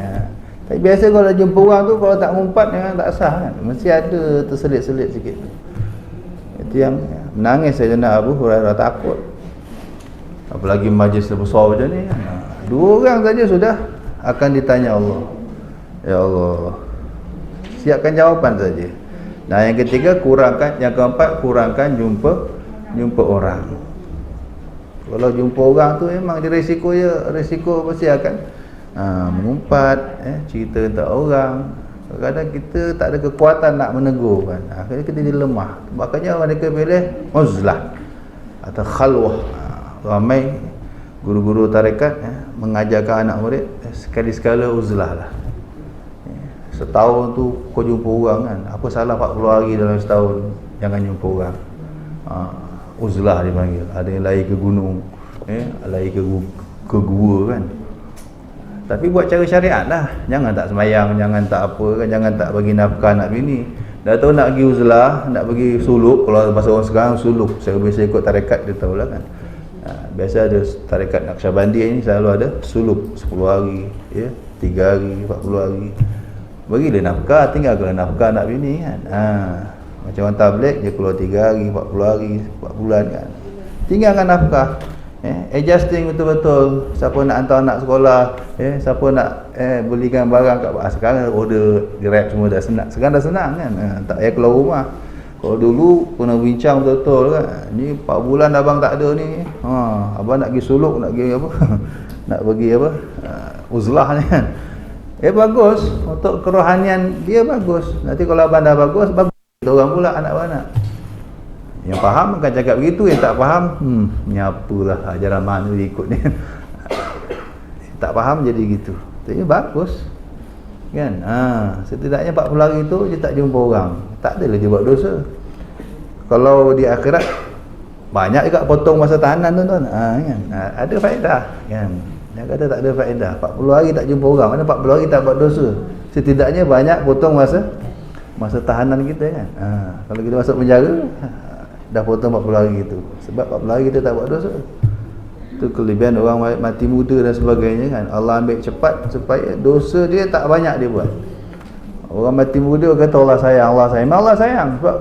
Tapi biasa kalau jumpa orang tu, kalau tak ngumpat tak sah kan? Mesti ada terselit-selit sikit tu. Itu yang menangis Sayyidina Abu Hurairah, takut. Apalagi majlis besar macam ni kan? Dua orang saja sudah akan ditanya Allah. Ya Allah, siapkan jawapan saja. Nah, yang ketiga, yang keempat, kurangkan jumpa orang. Kalau jumpa orang tu memang dia risiko pasti akan mengumpat, cerita tentang orang. Kadang-kadang kita tak ada kekuatan nak menegur kan. Akhirnya kita jadi lemah. Makanya mereka pilih uzlah atau khalwah. Ramai guru-guru tarekat mengajarkan anak murid sekali-sekala uzlah lah. Setahun tu kau jumpa orang kan, apa salah 40 hari dalam setahun, jangan jumpa orang. Uzlah dipanggil. Ada yang lari ke gunung, lari ke gua kan. Tapi buat cara syariat lah. Jangan tak semayang, jangan tak apa kan, jangan tak bagi nafkah anak bini. Dah tahu nak pergi uzlah, nak pergi suluk. Kalau bahasa orang sekarang suluk, saya biasa ikut tarekat, dia tahulah kan. Biasa ada tarekat Naqsyabandi ni selalu ada suluk 10 hari, 3 hari, 40 hari. Bagi dia nafkah, tinggal kalau nafkah anak bini kan. Macam orang tabligh dia keluar 3 hari, 40 hari, 4 bulan kan. Tinggalkan nafkah. Adjusting betul-betul. Siapa nak hantar anak sekolah, siapa nak belikan barang kat sekarang order Grab semua dah senang. Sekarang dah senang kan. Tak payah keluar rumah. Kalau dulu kena bincang betul-betul kan. Ni 4 bulan abang tak ada ni. Abang nak pergi suluk, nak pergi apa? Nak pergi apa? Uzlah ni kan. Bagus untuk kerohanian dia, bagus. Nanti kalau abang dah bagus kita orang pula anak-anak. Yang faham akan cakap begitu, yang tak faham, menyapalah ajaran mana dia ikut ni. Tak faham jadi gitu. Tapi bagus. Kan? Setidaknya 40 hari tu dia tak jumpa orang. Tak adalah dia buat dosa. Kalau di akhirat banyak juga potong masa tahanan tuan-tuan. Kan? Ada faedah kan. Yang kata tak ada faedah, 40 hari tak jumpa orang, mana 40 hari tak buat dosa. Setidaknya banyak potong masa tahanan kita kan. Kalau kita masuk penjara dah potong 40 hari gitu. Sebab 40 hari kita tak buat dosa. Itu kelebihan orang mati muda dan sebagainya kan. Allah ambil cepat supaya dosa dia tak banyak dia buat. Orang mati muda kata Allah sayang, Allah sayang. Memang Allah sayang. Sebab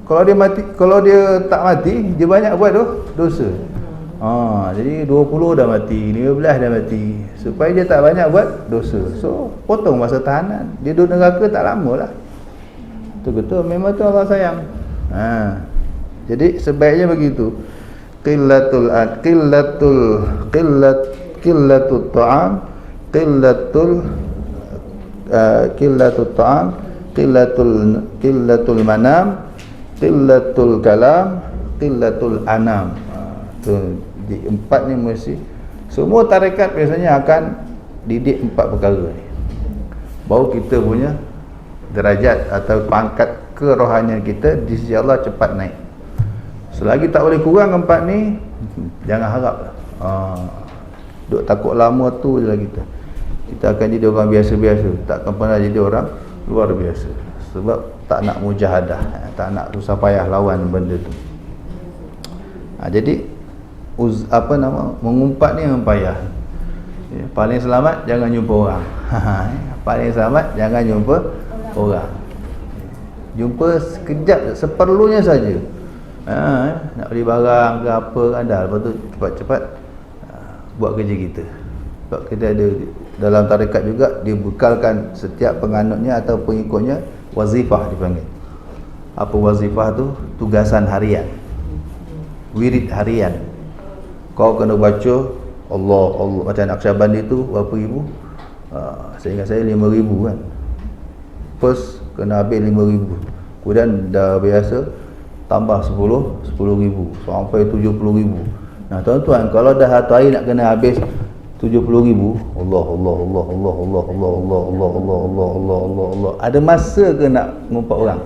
kalau dia tak mati, dia banyak buat dosa. Jadi 20 dah mati, 15 dah mati, supaya dia tak banyak buat dosa. So potong masa tahanan. Dia duduk neraka tak lama lah. Betul-betul memang tu Allah sayang. Jadi sebaiknya begitu. Qillatul ta'am, qillatul manam, qillatul kalam, qillatul anam. Di empat ni mesti semua tarekat biasanya akan didik 4 perkara ni. Baru kita punya derajat atau pangkat kerohanian kita di sisi Allah cepat naik. Selagi tak boleh kurang 4 ni, jangan harap lah. Duk takut lama tu je lah kita. Kita akan jadi orang biasa-biasa, tak akan pernah jadi orang luar biasa. Sebab tak nak mujahadah, tak nak susah payah lawan benda tu. Jadi mengumpat ni memang payah. Paling selamat jangan jumpa orang. Paling selamat jangan jumpa orang. Jumpa sekejap, seperlunya saja. Nak beli barang ke apa kan dah, lepas tu cepat-cepat buat kerja kita. Sebab kita ada dalam tarekat juga, dia bekalkan setiap penganutnya atau pengikutnya wazifah dipanggil. Apa wazifah tu? Tugasan harian, wirid harian. Kau kena baca Allah macam Naqsyabandi tu berapa ribu? Saya ingat saya 5,000 kan. First kena habis 5,000. Kemudian dah biasa tambah 10,000 sampai 70,000. Nah tuan-tuan, kalau dah satu hari nak kena habis 70,000, Allah. Ada masa ke nak ngumpat orang?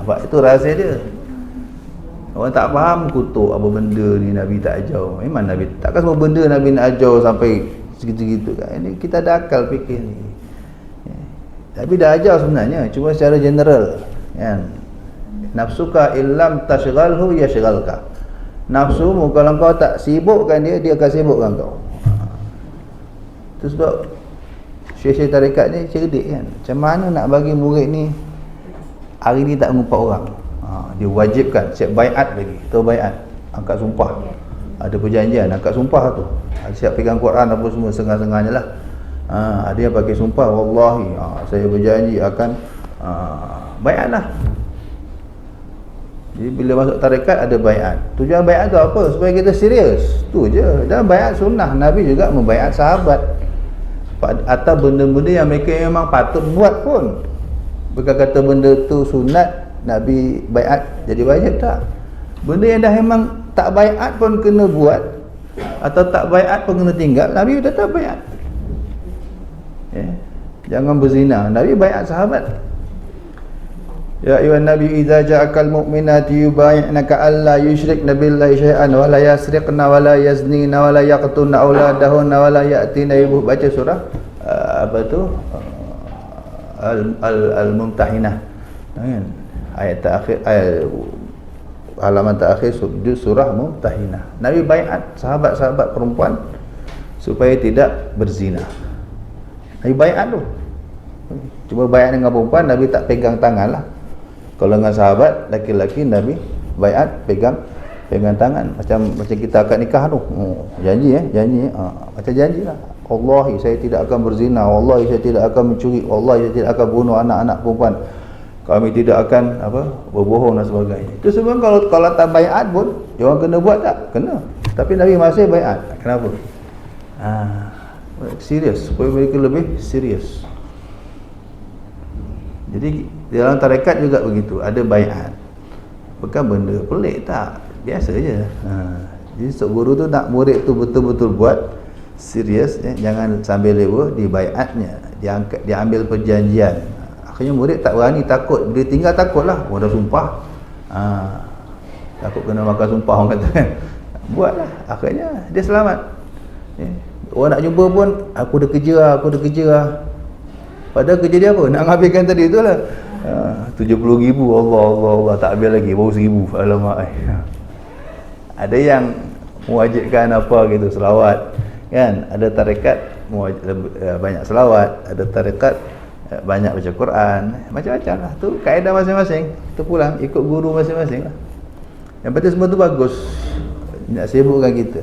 Sebab itu rahsia dia. Orang tak faham kutuk apa benda ni Nabi tak ajar. Memang Nabi takkan semua benda Nabi nak ajar sampai segitu-gitu kan. Ini kita ada akal fikir ni. Tapi dah ajar sebenarnya, cuma secara general kan. Nafsuka illam tashghalhu yashghalka. Nafsumu kalau kau tak sibukkan dia, dia akan sibukkan kau. Itu sebab syekh-syekh tarekat ni cerdik kan. Macam mana nak bagi murid ni hari ni tak mengumpat orang. Dia wajibkan siap baiat lagi. Tahu baiat, angkat sumpah. Ada perjanjian angkat sumpah tu. Siap pegang Quran apa semua setengah-setengahnya lah. Ada yang pakai sumpah, wallahi saya berjanji akan baiat lah. Jadi bila masuk tarekat ada baiat. Tujuan baiat tu apa? Supaya kita serius. Tu je. Dan baiat sunnah. Nabi juga membaiat sahabat atas benda-benda yang mereka memang patut buat pun. Bukan kata benda tu sunat Nabi baiat jadi wajib, tak. Benda yang dah memang tak baiat pun kena buat, atau tak baiat pun kena tinggal, Nabi tetap baiat. Jangan berzina. Nabi baiat sahabat. Ya ayuhan nabi idza ja'akal mu'minati yubay'naka alla yushrikna billahi syai'an wa la yasriqna wa la yaznina wa la yaqtulna auladahunna wa la ya'tina ibu. Baca surah apa tu, al-mumtahinah kan, ayat terakhir, halaman terakhir surah Mumtahinah. Nabi baiat sahabat-sahabat perempuan supaya tidak berzina. Nabi baiat tu. Cuma baiat dengan perempuan Nabi tak pegang tangan lah. Kalau dengan sahabat laki-laki Nabi baiat pegang tangan. Macam kita akad nikah tu. Janji macam janji lah. Wallahi saya tidak akan berzina, wallahi saya tidak akan mencuri, wallahi saya tidak akan bunuh anak-anak perempuan. Kami tidak akan berbohong dan sebagainya. Itu semua kalau tak baiat pun dia orang kena buat tak? Kena. Tapi Nabi masih baiat. Kenapa? Serius, supaya mereka lebih serius. Jadi dalam tarekat juga begitu, ada baiat. Bukan benda pelik, tak. Biasa je. Jadi sok guru tu nak murid tu betul-betul buat serius, jangan sambil lewa di baiatnya. Dia ambil perjanjian. Akhirnya murid tak berani, takut. Bila tinggal takutlah. Orang dah sumpah. Takut kena makan sumpah orang kata kan. Buatlah. Akhirnya dia selamat. Orang nak jumpa pun, aku dah kerja lah. Padahal kerja dia apa? Nak habiskan tadi tu lah. 70,000. Allah, tak habis lagi. Baru 1,000. Alamak. Ada yang mewajibkan apa gitu, selawat. Kan? Ada tarekat banyak selawat. Ada tarekat banyak baca Quran. Macam-macam lah. Tu kaedah masing-masing. Tu pulang ikut guru masing-masing lah. Yang penting semua tu bagus. Nak sibukkan kita.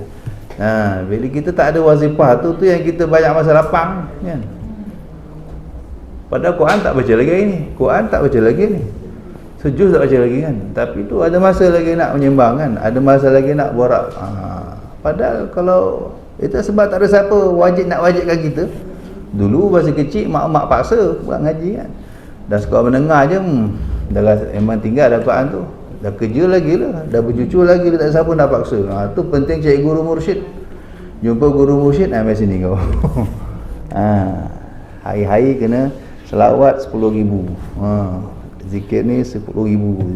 Bila kita tak ada wazifah tu yang kita banyak masa lapang kan. Padahal Quran tak baca lagi ni. Quran tak baca lagi ni. Sejus tak baca lagi kan. Tapi tu ada masa lagi nak menyembang kan. Ada masa lagi nak borak. Padahal kalau itu sebab tak ada siapa nak wajibkan kita. Dulu masa kecil mak-mak paksa buat ngaji kan. Dah sekolah menengah je dah memang tinggal dah Quran tu. Dah kerja lagi lah, dah bercucu lagi, tak ada siapa nak paksa. Tu penting cari guru mursyid. Jumpa guru mursyid, ambil sini kau. Hari-hari kena selawat 10,000. Zikir ni 10,000,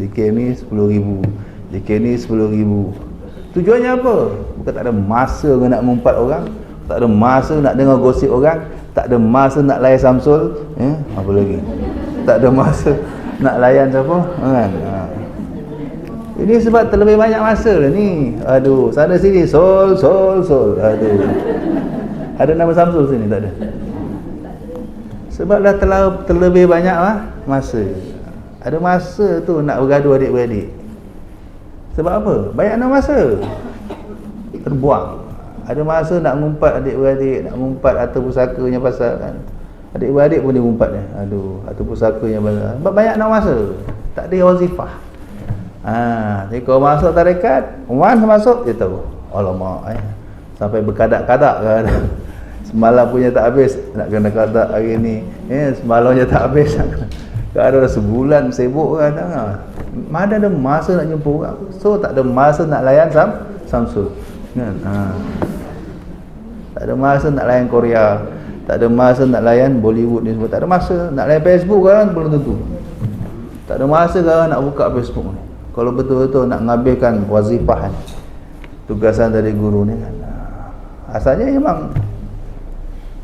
zikir ni 10,000, zikir ni 10,000. Tujuannya apa? Bukan tak ada masa nak mengumpat orang, tak ada masa nak dengar gosip orang, tak ada masa nak layan Samsul, apa lagi? Tak ada masa nak layan siapa? Kan? Ini sebab terlebih banyak masa lah ni. Aduh, sana sini sol. Aduh. Ada nama Samsul sini tak ada? Sebab dah terlebih banyak masa. Ada masa tu nak bergaduh adik-beradik. Sebab apa? Banyak nak masa. Terbuang. Ada masa nak ngumpat adik-beradik, nak ngumpat harta pusakanya pasal kan. Adik-beradik pun dia ngumpat dia. Aduh, harta pusakanya pasal. Sebab banyak nak masa. Tak ada wazifah. Jadi kalau masuk tarekat, masuk dia tahu. Alamak, sampai berkadak-kadak kan. Semalam punya tak habis, nak kena kadak hari ni. Semalamnya tak habis. Kalau dah sebulan sibuk kan. Mana ada masa nak jumpa orang. So tak ada masa nak layan Samsul kan. Tak ada masa nak layan Korea, tak ada masa nak layan Bollywood ni semua. Tak ada masa nak layan Facebook kan, belum tentu. Tak ada masa sekarang nak buka Facebook ni. Kalau betul-betul nak ngabihkan wazifah ni, tugasan dari guru ni kan. Asalnya memang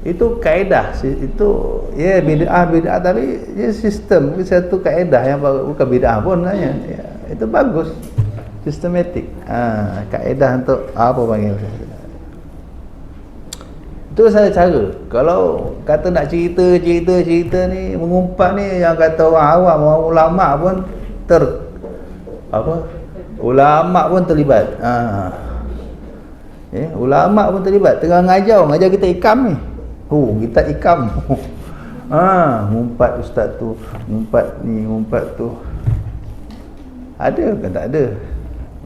itu kaedah, itu ya bid'ah tapi dia sistem, satu kaedah yang bukan bid'ah pun sebenarnya. Ya, itu bagus. Sistematik. Kaedah untuk apa panggil? Itu saya cara. Kalau kata nak cerita ni, mengumpat ni, yang kata orang awam, orang ulama pun ulama pun terlibat. Ulama pun terlibat. Tengah ngajar kita ikam ni. Kita ikam. Ngumpat ustaz tu, ngumpat ni, ngumpat tu. Ada kan tak ada?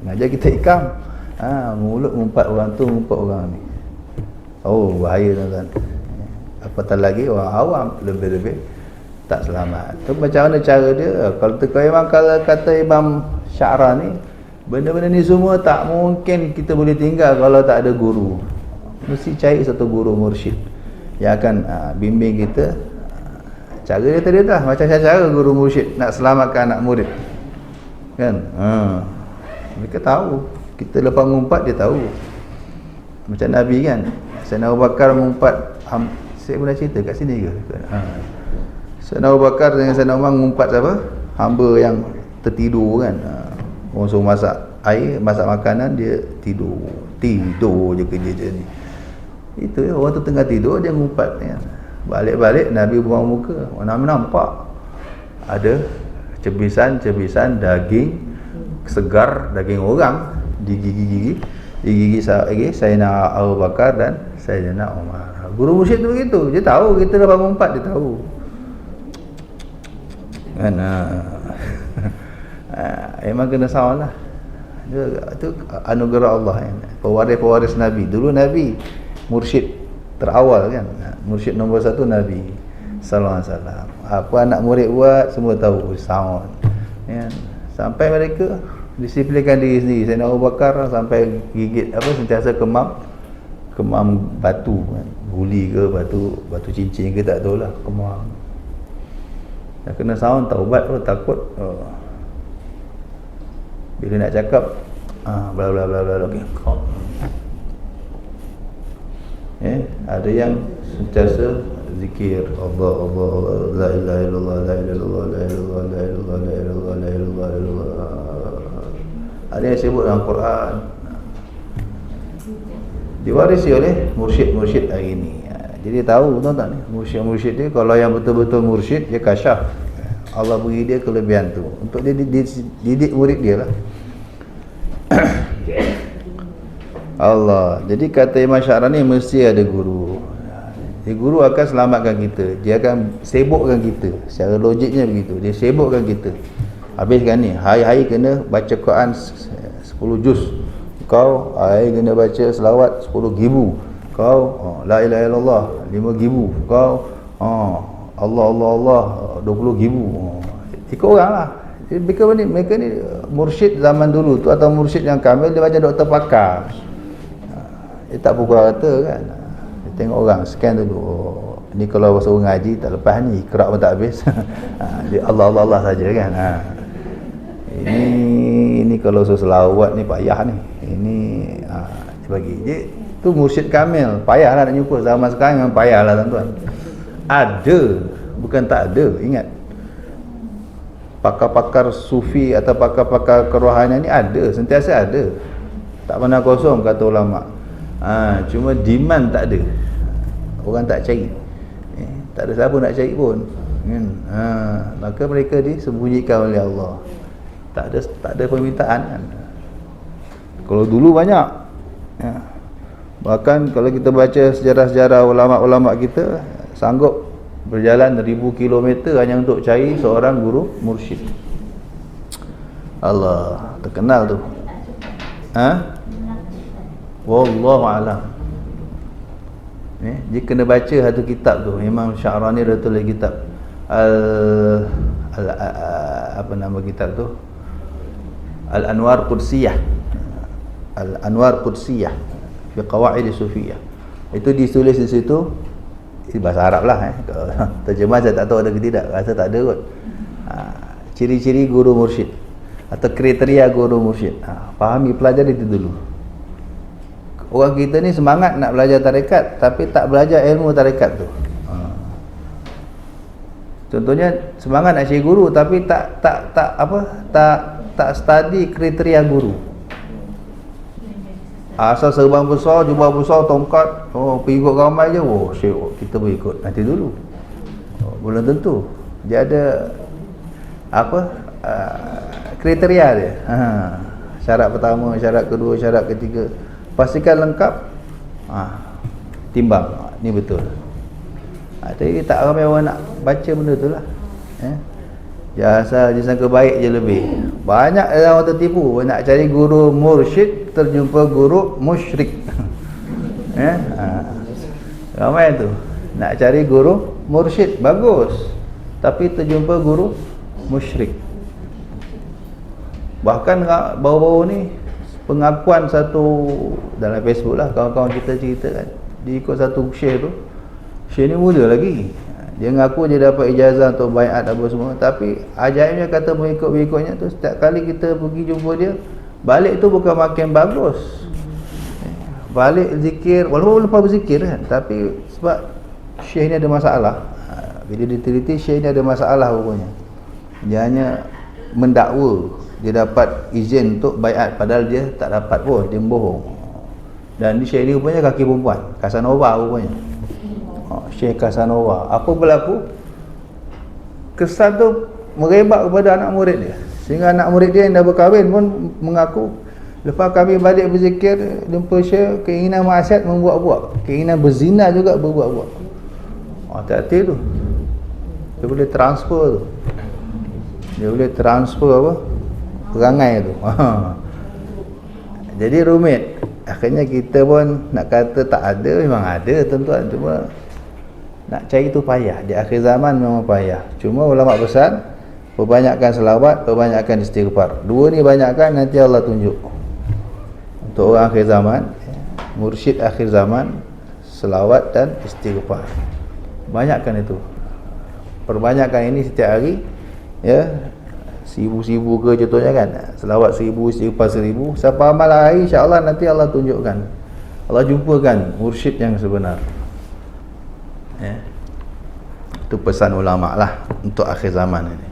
Ngajar kita ikam. Mulut ngumpat orang tu, ngumpat orang ni. Bahaya tuan-tuan. Apatah lagi orang awam lebih-lebih tak selamat. Tu macam mana cara dia? Kalau kata Imam Sya'rani, benda-benda ni semua tak mungkin kita boleh tinggal kalau tak ada guru. Mesti cari satu guru mursyid yang akan bimbing kita. Cara dia tadi dah macam cara guru mursyid nak selamatkan anak murid. Kan? Mereka tahu. Kita lepas ngumpat dia tahu. Macam Nabi kan. Sayyidina Abu Bakar mengumpat, saya pernah cerita kat sini ke? Sayyidina Abu Bakar dengan Sayyidina Umar mengumpat siapa? Hamba yang tertidur kan. Orang suruh masak air, masak makanan, dia tidur je kerja je ni. Itu orang tu tengah tidur, dia mengumpat kan. Balik-balik Nabi buang muka, Nabi nampak ada cebisan daging segar, daging orang di gigi Sayyidina Abu Bakar dan Sayyidina Umar. Guru mursyid tu begitu, dia tahu kita dah bangun 4, dia tahu kan. Memang kena salah. Itu anugerah Allah kan. Pewaris Nabi. Dulu Nabi mursyid terawal kan. Mursyid nombor 1 Nabi sallallahu alaihi wasallam. Apa anak murid buat semua tahu sound kan. Sampai mereka disiplinkan diri sendiri. Sayyidina Abu Bakar sampai gigit sentiasa kemam batu kan. Guli ke batu cincin ke tak tahulah, kemam. Dah kena sound taubat tu takut. Bila nak cakap bla bla bla bla okay. Ada yang sentiasa zikir Allah la ilaha illallah la ilaha illallah la ilaha illallah la ilaha illallah la ilaha illallah. Ada yang sebut dalam Quran. Diwarisi oleh mursyid hari ini. Jadi tahu tuan-tuan ni, mursyid dia kalau yang betul-betul mursyid, dia kasyaf. Allah beri dia kelebihan tu untuk dia didik murid dia lah. Allah. Jadi kata Imam Sya'rani mesti ada guru. Guru akan selamatkan kita. Dia akan sibukkan kita. Secara logiknya begitu. Dia sibukkan kita. Habiskan ni, hari-hari kena baca Quran 10 juz. Kau hari kena baca selawat 10,000. Kau la ilaha illallah 5,000. Kau Allah 20,000. Ikut orang lah. Mereka ni mursyid zaman dulu tu, atau mursyid yang kamil, dia macam doktor pakar. Dia tak pukul rata kan. Dia tengok orang, scan dulu. Ni kalau suruh ngaji tak lepas ni, kerak pun tak habis. Dia Allah saja kan. Ini kalau suruh selawat ni payah ni. Ini dia bagi. Dia tu mursyid kamil. Payahlah nak jumpa zaman sekarang, memang payahlah tuan-tuan. Ada, bukan tak ada. Ingat, pakar-pakar sufi atau pakar-pakar kerohanian ni ada, sentiasa ada. Tak pernah kosong kata ulama. Cuma demand tak ada. Orang tak cari. Tak ada siapa nak cari pun. Maka mereka disembunyikan oleh Allah. Tak ada permintaan kan. Kalau dulu banyak. Bahkan kalau kita baca sejarah-sejarah ulama-ulama kita, sanggup berjalan 1000 kilometer hanya untuk cari seorang guru mursyid. Allah, terkenal tu. Wallahu alam. Dia kena baca satu kitab tu. Imam Sya'rani dia tulis kitab apa nama kitab tu? Al-Anwar Qudsiyah. Al-Anwar Qudsiyah fi Qawaid Sufiyah. Itu ditulis di situ bahasa Arab lah. Terjemah saya tak tahu ada ke tidak. Rasa tak ada kot. ciri-ciri guru mursyid atau kriteria guru mursyid. Fahami, pelajari itu dulu. Orang kita ni semangat nak belajar tarekat tapi tak belajar ilmu tarekat tu. Contohnya semangat nak cari guru tapi tak study kriteria guru. Asal serban besar, jubah besar, tongkat, pergi ikut ramai je, syekh, kita boleh ikut. Nanti dulu. Belum tentu. Dia ada kriteria dia. Syarat pertama, syarat kedua, syarat ketiga. Pastikan lengkap. Timbang. Ni betul. Tapi tak ramai orang nak baca benda tu lah. Jangan sangka baik je lebih. Banyak orang tertipu. Nak cari guru mursyid, terjumpa guru musyrik. Ramai tu. Nak cari guru mursyid, bagus. Tapi terjumpa guru musyrik. Bahkan baru-baru ni pengakuan satu dalam Facebook lah, kawan-kawan kita cerita kan, dia ikut satu syekh tu. Syekh ni muda lagi, dia ngaku dia dapat ijazah untuk baiat apa semua, tapi ajaibnya kata pengikut-pengikutnya tu setiap kali kita pergi jumpa dia, balik tu bukan makin bagus, balik zikir, walaupun lepas berzikir kan, tapi sebab syekh ni ada masalah. Bila diteliti, syekh ni ada masalah rupanya. Dia hanya mendakwa dia dapat izin untuk baiat, padahal dia tak dapat pun, dia bohong. Dan syekh ni rupanya kaki perempuan, Casanova rupanya. Syekh Casanova. Apa berlaku? Kesan tu merebak kepada anak murid dia, sehingga anak murid dia yang dah berkahwin pun mengaku, lepas kami balik berzikir jumpa syekh, keinginan maksiat membuat-buat, keinginan berzina juga berbuat-buat. Hati-hati tu. Dia boleh transfer tu. Dia boleh transfer apa? Perangai tu. Jadi rumit. Akhirnya kita pun nak kata tak ada, memang ada tuan-tuan, cuma nak cari tu payah. Di akhir zaman memang payah. Cuma ulama pesan, perbanyakkan selawat, perbanyakkan istighfar. Dua ni banyakkan, nanti Allah tunjuk. Untuk orang akhir zaman, mursyid akhir zaman, selawat dan istighfar. Banyakkan itu. Perbanyakkan ini setiap hari, ya. 1000 ke contohnya kan, selawat 1000, istighfar 1000. Siapa amal hari, insya-Allah nanti Allah tunjukkan, Allah jumpakan mursyid yang sebenar. Itu pesan ulama lah untuk akhir zaman ini.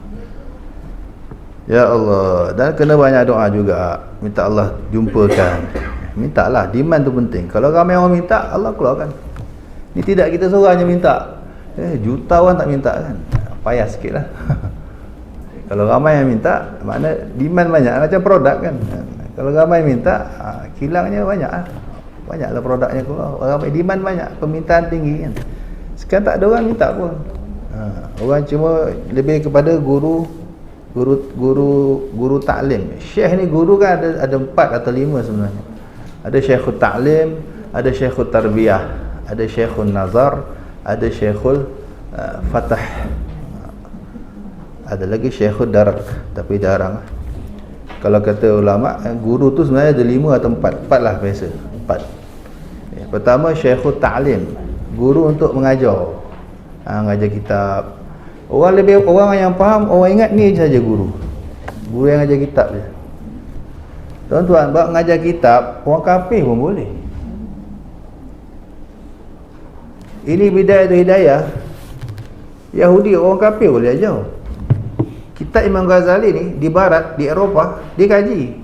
Ya Allah. Dan kena banyak doa juga, minta Allah jumpakan. Mintalah, demand tu penting. Kalau ramai orang minta, Allah keluarkan. Ni tidak kita seorang je minta, juta orang tak minta kan, payah sikit lah. Kalau ramai yang minta, makna demand banyak, macam produk kan. Kalau ramai minta, kilangnya banyak lah. Banyaklah produknya keluar. Ramai, demand banyak, permintaan tinggi kan. Sekarang tak ada orang minta pun. Orang cuma lebih kepada guru taklim. Syekh ni guru kan ada 4 atau 5 sebenarnya. Ada syekhul taklim, ada syekhul tarbiyah, ada syekhul nazar, ada syekhul fatah, ada lagi syekhul darak, tapi jarang. Kalau kata ulama, guru tu sebenarnya ada 5 atau 4 lah biasa, 4. Pertama syekhul ta'lim, guru untuk mengajar, mengajar kitab. Orang yang faham, orang ingat ni saja guru yang ajar kitab je. Tuan-tuan, buat mengajar kitab, orang kafir pun boleh. Ini bidayatul hidayah. Yahudi, orang kafir boleh ajar. Kitab Imam Ghazali ni di barat, di Eropah, dikaji,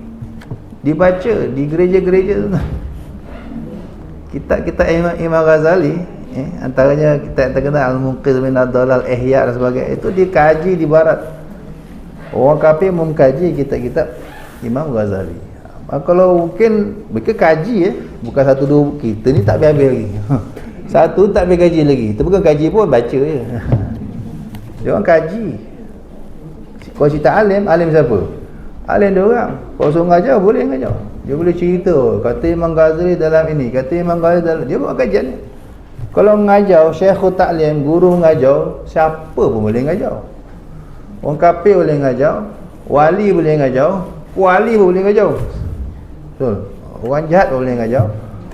dibaca di gereja-gereja tu. Kitab-kitab Imam Ghazali, antaranya kitab yang terkenal Al-Munqidh min Ad-Dhalal, Ihya dan sebagainya, itu dikaji di barat. Orang kafir mengkaji kitab-kitab Imam Ghazali. Kalau mungkin mereka kaji, bukan 1-2, kita ni tak habis-habis lagi. Satu tak habis kaji lagi. Kita bukan kaji pun, baca je. Dia orang kaji. Kalau cerita alim siapa? Alim dia orang. Kalau suruh ngajar, boleh ngajar. Dia boleh cerita, kata Imam Ghazali dalam ini, kata Imam Ghazali dalam, dia buat kajian ni. Kalau mengajar, syekhul taklim, guru mengajar, siapa pun boleh ngajar. Orang kafir boleh ngajar, wali boleh ngajar, wali pun boleh ngajar. Betul. Orang jahat boleh ngajar,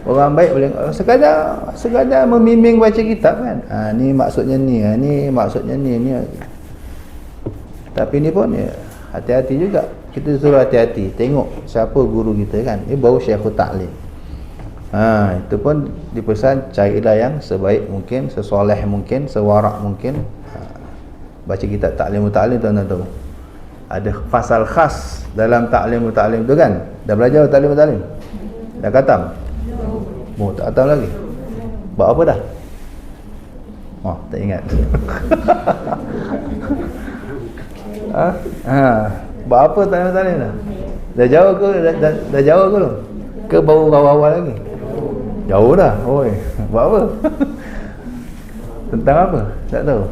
orang baik boleh, sekadar membimbing baca kitab kan. Ni maksudnya ni, ni maksudnya ni. Tapi ni pun ya, hati-hati juga. Kita suruh hati-hati, tengok siapa guru kita kan. Ini baru Syekhul Ta'lim. Itu pun dipesan carilah yang sebaik mungkin, sesoleh mungkin, sewarak mungkin. Baca kitab Ta'limut Ta'lim, tuan-tuan tahu. Ada fasal khas dalam Ta'limut Ta'lim tu kan. Dah belajar Ta'limut Ta'lim? Dah khatam? Tak khatam lagi. Buat apa dah? Tak ingat. Buat apa Ta'limut Ta'lim dah? Dah jauh ke? Dah jauh ke belum? Ke baru awal-awal lagi? Jauh dah. Oi, buat apa? Tentang apa? Tak tahu.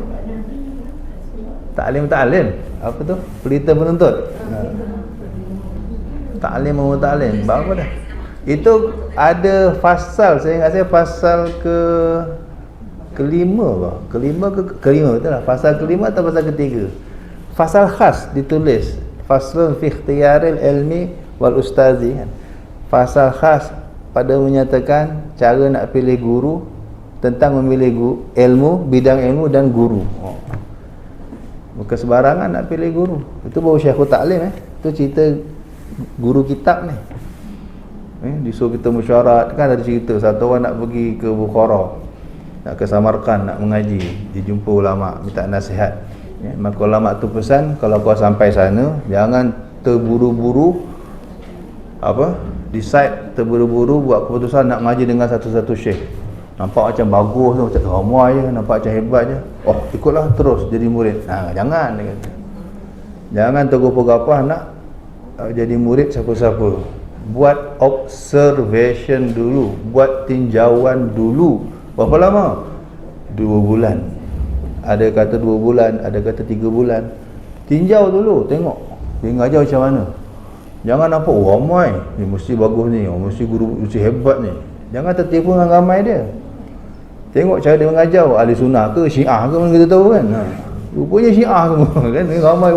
Ta'lim. Apa tu? Pelita penuntut. Ta'lim Ta'lim. Buat apa dah? Itu ada fasal, saya ingat saya fasal kelima betul lah. Fasal kelima atau fasal ketiga. Fasal khas ditulis. Faslun fi ikhtiyaril ilmi wal ustazi kan. Fasal khas pada menyatakan cara nak pilih guru, tentang memilih ilmu, bidang ilmu dan guru. Bukan sembarangan nak pilih guru. Itu baru Syekhul Ta'lim Itu cerita guru kitab ni. Disuruh kita mesyuarat. Kan ada cerita satu orang nak pergi ke Bukhara, nak ke Samarkand, nak mengaji, dijumpa ulama, minta nasihat. Maka ulama tu pesan, kalau kau sampai sana, jangan terburu-buru decide, terburu-buru buat keputusan nak mengaji dengan satu-satu syekh. Nampak macam bagus tu, macam ramai je, nampak macam hebat je. Ikutlah terus jadi murid. Jangan, dia kata. Jangan tergopoh-gopoh nak jadi murid siapa-siapa. Buat observation dulu, buat tinjauan dulu. Berapa lama? 2 bulan. Ada kata 2 bulan, ada kata 3 bulan. Tinjau dulu, tengok dia ngajar macam mana. Jangan nampak ramai ni mesti bagus ni, mesti guru mesti hebat ni. Jangan tertipu dengan ramai dia. Tengok cara dia mengajar, ahli sunnah ke Syiah ke, mana kita tahu kan. Rupanya Syiah semua kan, ramai.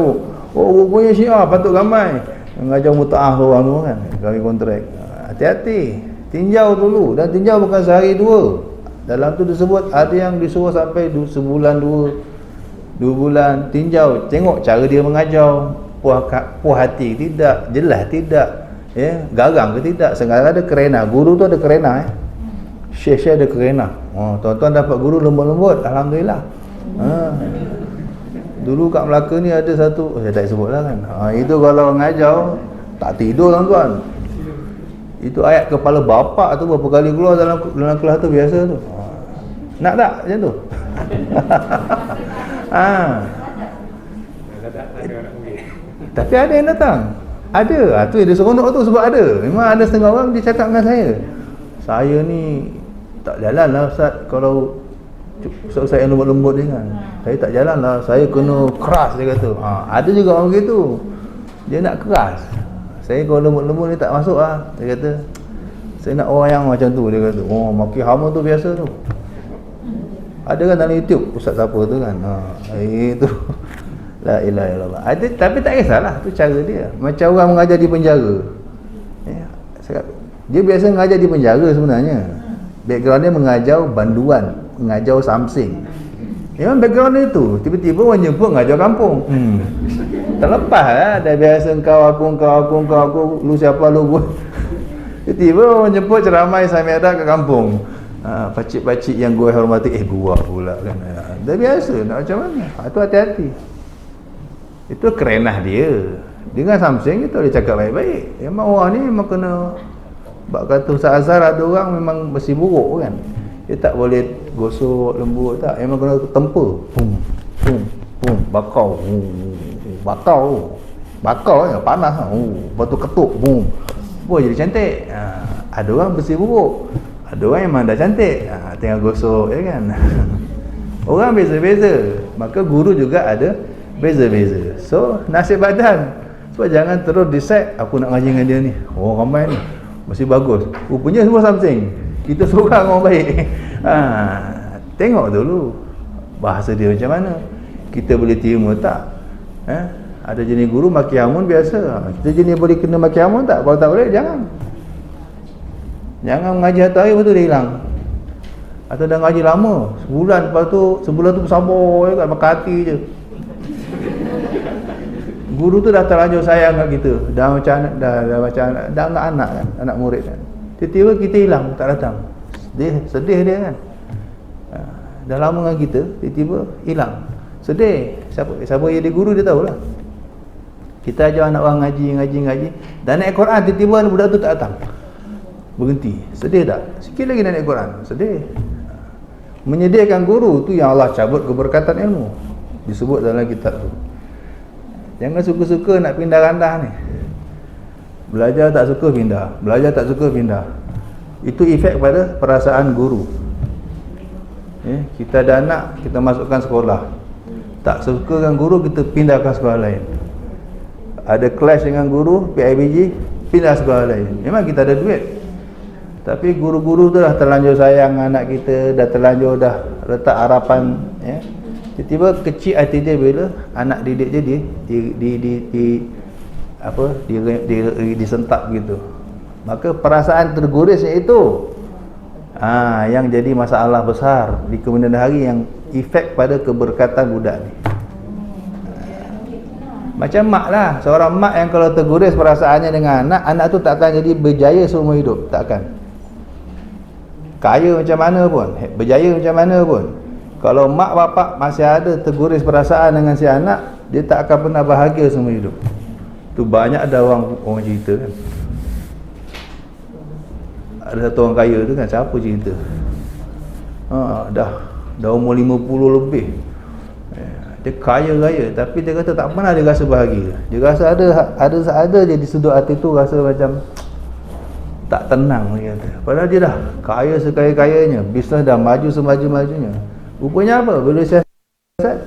Rupanya Syiah, patut ramai. Mengajar mutaah orang tu kan, kami kontrak. Hati-hati, tinjau dulu. Dan tinjau bukan sehari 2. Dalam tu disebut ada yang disuruh sampai sebulan 2 bulan. Tinjau, tengok cara dia mengajar, puas hati tidak, jelas tidak, garang ke tidak. Sekarang ada kerena, guru tu ada kerena Syekh ada kerena. Tuan-tuan dapat guru lembut-lembut, alhamdulillah. Dulu kat Melaka ni ada satu, saya tak sebut lah kan. Itu kalau mengajar tak tidur tuan-tuan. Itu ayat kepala bapak tu berapa kali keluar dalam kelas tu, biasa tu. Nak tak macam tu? Tapi ada yang datang. Ada. Tu dia seronok tu sebab ada. Memang ada setengah orang dia cakap dengan saya. Saya ni tak jalan lah Ustaz kalau Ustaz yang lembut-lembut dia kan. Saya tak jalan lah, saya kena keras, dia kata. Ada juga orang begitu. Dia nak keras. Saya kalau lembut-lembut ni tak masuk lah, dia kata. Saya nak orang yang macam tu, dia kata. Maki hama tu biasa tu. Ada kan dalam YouTube ustaz siapa tu kan. Itu. La ilaha illallah. Ada, tapi tak kisahlah, tu cara dia. Macam orang mengajar di penjara. Dia biasa mengajar di penjara sebenarnya. Background dia mengajar banduan, mengajar samsing. Memang background dia tu. Tiba-tiba orang jemput mengajar kampung. Terlepas lah. Dah biasa kau aku, lu siapa lu. Tiba-tiba orang jemput ceramai Samiadah ke kampung. Pakcik-pakcik yang gue hormati, gua pula kan. Dah biasa, nak macam mana? Itu hati-hati. Itu kerenah dia. Dengan samsing itu dia cakap baik-baik. Memang orang ni memang kena, bak kata Ustaz Azhar, ada orang memang mesti buruk kan. Dia tak boleh gosok lembut tak. Memang kena tempur. Bakau kan, panas. Lepas tu ketuk. Boleh jadi cantik. Ada orang mesti buruk. Ada orang memang dah cantik. Tengah gosok ya kan. Orang beza-beza. Maka guru juga ada beza-beza. So nasib badan. Sebab jangan terus decide aku nak ngaji dengan dia ni. Ramai ni mesti bagus. Rupanya semua something. Kita seorang orang baik. Tengok dulu bahasa dia macam mana. Kita boleh terima tak? Ada jenis guru maki hamun biasa. Kita jenis boleh kena maki hamun tak? Kalau tak boleh, jangan. Jangan mengaji satu hari lepas tu dia hilang. Atau dah ngaji lama, sebulan, lepas tu sebulan tu bersabar je kan, makan hati je. Guru tu dah terlanjur sayang kat kita, dah macam anak kan, anak murid kan. Tiba-tiba kita hilang, tak datang. Sedih dia kan. Dah lama dengan kita, tiba-tiba hilang. Sedih. Siapa yang jadi guru dia tahulah. Kita ajar anak orang ngaji. Dan naik Quran, tiba-tiba budak tu tak datang. Berhenti. Sedih tak? Sikit lagi naik Quran. Sedih. Menyedihkan guru tu yang Allah cabut keberkatan ilmu. Disebut dalam kitab tu. Jangan suka-suka nak pindah randah ni. Belajar tak suka pindah. Itu efek pada perasaan guru. Kita ada anak, kita masukkan sekolah. Tak suka dengan guru, kita pindahkan sekolah lain. Ada clash dengan guru, PIBG, pindah sekolah lain. Memang kita ada duit. Tapi guru-guru tu dah terlanjur sayang anak kita, dah terlanjur dah letak harapan, tiba-tiba kecil hati dia bila anak didik dia disentak begitu. Maka perasaan tergurisnya itu yang jadi masalah besar di kemudian hari, yang efek pada keberkatan budak ni. Macam mak lah, seorang mak yang kalau terguris perasaannya dengan anak tu tak akan jadi berjaya seumur hidup, tak akan. Kaya macam mana pun, berjaya macam mana pun, kalau mak bapak masih ada terguris perasaan dengan si anak, dia tak akan pernah bahagia seumur hidup. Tu banyak ada orang cerita kan. Ada satu orang kaya tu kan, siapa cerita, dah umur 50 lebih, dia kaya raya, tapi dia kata tak pernah dia rasa bahagia. Dia rasa ada je di sudut hati tu, rasa macam tak tenang, dia kata. Padahal dia dah kaya sekaya-kayanya, bisnes dah maju semaju-majunya. Rupanya apa? Bila siasat,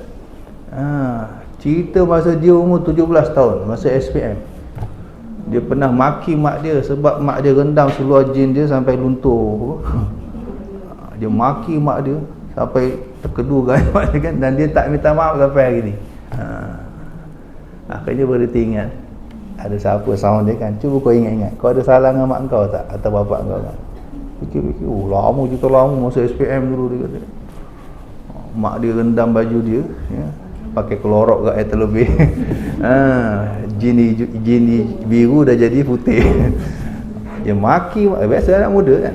cerita masa dia umur 17 tahun, masa SPM, dia pernah maki mak dia sebab mak dia rendam seluar jin dia sampai luntur. Dia maki mak dia sampai terkedukan mak dia kan, dan dia tak minta maaf sampai hari ni. Akhirnya baru teringat, ada siapa sound dia kan, cuba kau ingat-ingat, kau ada salah dengan mak kau tak, atau bapak kau tak? Fikir-fikir, lama masa SPM dulu, dia kata mak dia rendam baju dia, pakai kelorok kat air terlebih. Jini biru dah jadi putih. Dia maki, biasa anak muda kan,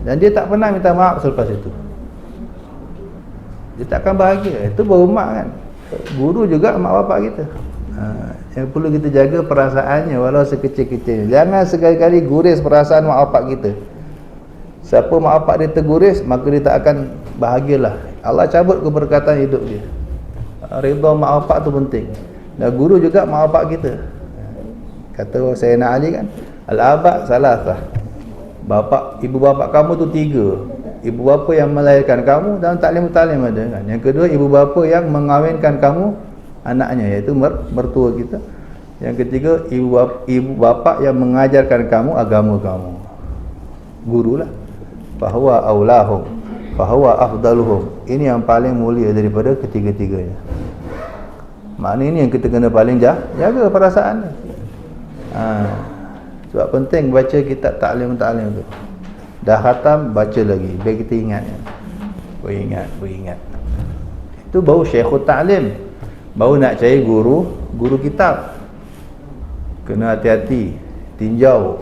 dan dia tak pernah minta maaf selepas itu. Dia takkan bahagia. Itu baru mak kan. Guru juga mak bapak kita. Yang perlu kita jaga perasaannya walau sekecil-kecilnya. Jangan sekali-kali guris perasaan mak bapak kita. Siapa mak bapak dia terguris, maka dia tak akan bahagialah. Allah cabut keberkatan hidup dia. Redha mak bapak tu penting. Dan guru juga mak bapak kita. Kata Sayyidina Ali kan, al-aba salasah. Ibu bapak kamu tu 3. Ibu bapa yang melahirkan kamu, dalam taklim-taklim ada kan. Yang kedua, ibu bapa yang mengawinkan kamu anaknya, iaitu mertua kita. Yang ketiga, ibu bapa yang mengajarkan kamu agama kamu. Gurulah. Fahuwa aulahum, fahuwa afdaluhum. Ini yang paling mulia daripada ketiga-tiganya. Maknanya ini yang kita kena paling jaga perasaan ni. Sebab penting baca kitab taklim-taklim tu. Dah khatam, baca lagi, biar kita ingat. Beringat. Itu baru syekhul ta'lim. Baru nak cari guru kitab. Kena hati-hati, tinjau,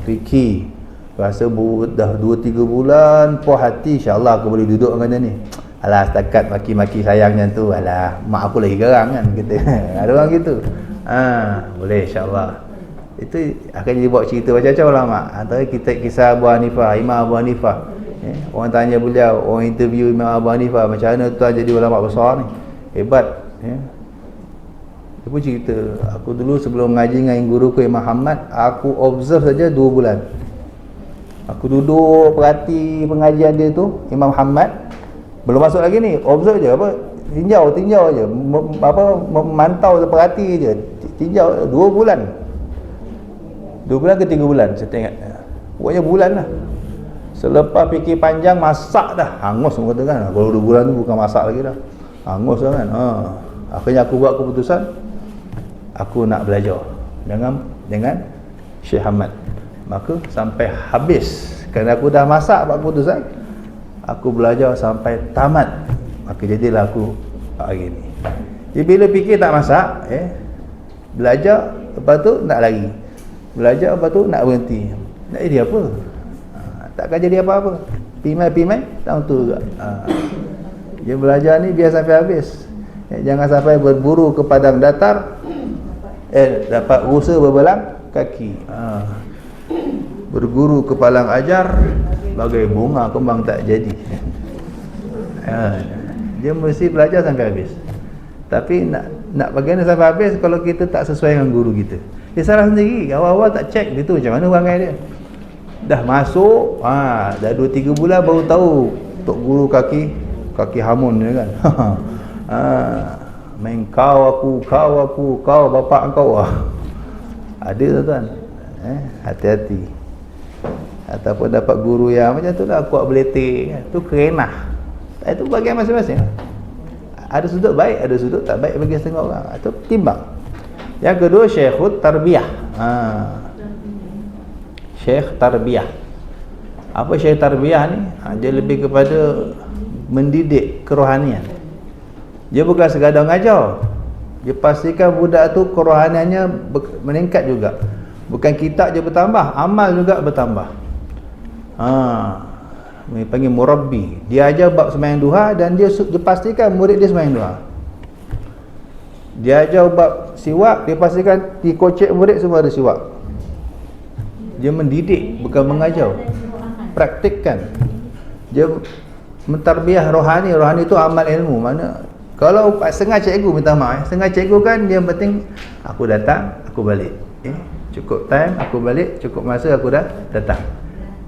fikir. Rasa dah 2-3 bulan puas hati, insyaAllah aku boleh duduk dengan dia ni. Alah, setakat maki-maki sayang macam tu, alah, mak aku lagi garang kan, kata. Ada orang gitu. Boleh insyaAllah. Itu akan jadi buat cerita macam-macam ulama. Antara kita kisah Abu Hanifah, Imam Abu Hanifah. Orang tanya beliau, orang interview Imam Abu Hanifah, macam mana tuan jadi ulama besar ni? Hebat. Dia pun cerita, aku dulu sebelum mengaji dengan guru ku Imam Muhammad, aku observe saja 2 bulan. Aku duduk perhati pengajian dia tu, Imam Muhammad. Belum masuk lagi ni, observe je, tinjau je, memantau, perhati je, tinjau 2 bulan. 2 bulan ke 3 bulan saya tengok. Pokoknya bulan lah. Selepas fikir panjang, masak dah. Hangus orang kata kan. Kalau 2 bulan tu bukan masak lagi dah. Hangus dah kan. Akhirnya aku buat keputusan, aku nak belajar dengan Syekh Ahmad. Maka sampai habis, kerana aku dah masak buat keputusan, aku belajar sampai tamat. Maka jadilah aku hari ni. Dia bila fikir tak masak, belajar, lepas tu nak lari. Belajar, lepas tu nak berhenti. Nak jadi apa? Takkan jadi apa-apa. Pimai-pimai, tak tentu juga. Dia belajar ni biar sampai habis. Jangan sampai berburu ke padang datar, dapat rusa berbelang kaki. Berguru ke palang ajar, bagai bunga kembang tak jadi. Dia mesti belajar sampai habis. Tapi nak bagaimana sampai habis kalau kita tak sesuai dengan guru kita? Dia salah sendiri. Awal-awal tak cek dia tu macam mana perangai dia. Dah masuk, dah 2-3 bulan baru tahu tok guru kaki hamun dia kan. Main kau bapak kau. Ada tuan. Hati-hati. Ataupun dapat guru yang macam tu lah, kuat beletik, tu kerenah. Itu bagian masing-masing. Ada sudut baik, ada sudut tak baik bagi setengah orang. Itu timbang. Yang kedua, Syekhut Tarbiyah. Syekh Tarbiyah. Apa Syekh Tarbiyah ni? Dia lebih kepada mendidik kerohanian. Dia bukan sekadar ngajar. Dia pastikan budak tu kerohaniannya meningkat juga. Bukan kitab je bertambah, amal juga bertambah. Panggil murabbi. Dia ajar bab sembahyang duha dan dia pastikan murid dia sembahyang duha. Dia ajar bab siwak, dia pastikan di kocek murid semua ada siwak. Dia mendidik, bukan mengajar. Praktikkan. Dia mentarbiah rohani. Rohani itu amal ilmu. Mana kalau setengah cikgu, minta maaf, setengah cikgu kan dia penting aku datang, aku balik. Cukup time, aku balik, cukup masa aku dah datang.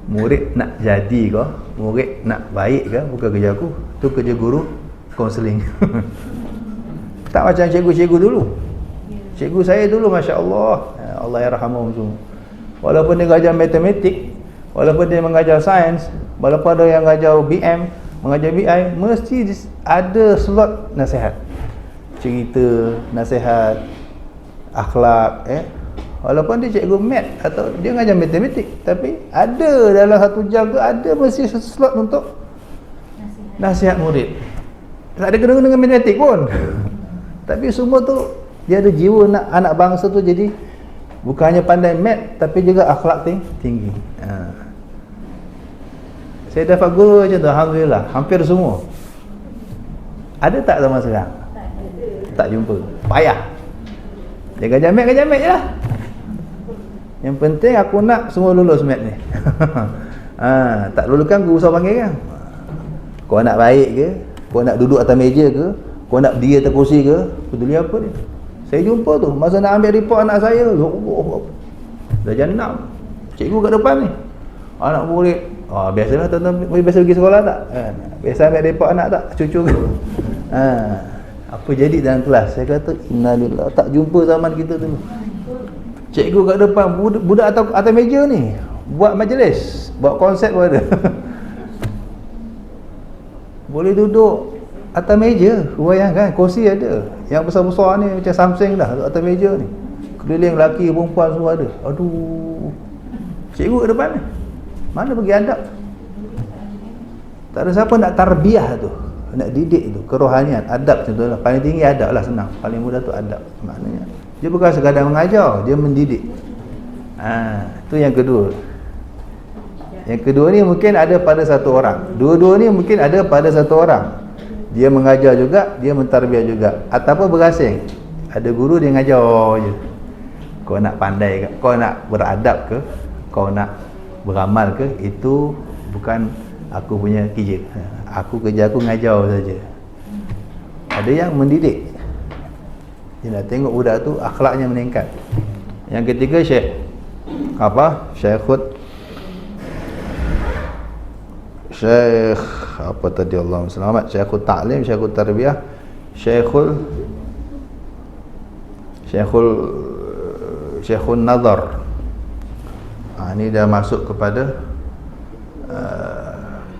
Murid nak jadi ke, murid nak baik ke, bukan kerja aku. Tu kerja guru kaunseling. Tak macam cikgu-cikgu dulu. Cikgu saya dulu, masya-Allah, Allah yarhamhum semua. Walaupun dia mengajar matematik, walaupun dia mengajar sains, walaupun ada yang mengajar BM, mengajar BI, mesti ada slot nasihat. Cerita, nasihat, akhlak, walaupun dia cikgu mat atau dia mengajar matematik, tapi ada dalam 1 jam tu ada mesti slot untuk nasihat murid. Tak ada kena dengan matematik pun. Tapi semua tu dia ada jiwa nak anak bangsa tu jadi bukan hanya pandai mat tapi juga akhlak tinggi. Saya dapat guru macam tu, alhamdulillah, hampir semua. Ada tak zaman sekarang? Tak jumpa. Payah. Dia gajar mat je lah. Yang penting aku nak semua lulus mat ni. Tak lulus kan guru usah panggil kan. Kau nak baik ke? Kau nak duduk atas meja ke? Kau nak berdiri atas kursi ke? Peduli apa ni? Saya jumpa tu masa nak ambil report anak saya. Dah jam 6. Cikgu kat depan ni. Anak murid. Biasalah tuan-tuan biasa pergi sekolah tak? Biasa ambil report anak tak? Cucu ke? Apa jadi dalam kelas? Saya kata innalillah, tak jumpa zaman kita dulu. Cikgu kat depan, budak atas meja ni buat majlis, buat konsep pun ada. Boleh duduk atas meja, bayangkan kursi ada. Yang besar-besar ni macam Samsung dah duduk atas meja ni. Keliling lelaki perempuan semua ada. Aduh. Cikgu kat depan ni. Mana pergi adab? Tak ada siapa nak tarbiyah tu, nak didik tu, kerohanian, adab macam tu lah. Paling tinggi adab lah, senang. Paling mudah tu adab. Maknanya dia bukan sekadar mengajar, dia mendidik. Itu yang kedua. Yang kedua ni mungkin ada pada satu orang. Dua-dua ni mungkin ada pada satu orang. Dia mengajar juga, dia mentarbiah juga. Ataupun berasing. Ada guru dia ngajar je. Kau nak pandai ke? Kau nak beradab ke? Kau nak beramal ke? Itu bukan aku punya kerja. Kerja aku ngajar saja. Ada yang mendidik. Dia nak tengok budak tu akhlaknya meningkat. Yang ketiga Syekh apa tadi, Allahumma selamat. Syekhul Ta'lim, Syekhul Tarbiyah, Syekhul Nazar. Ini dah masuk kepada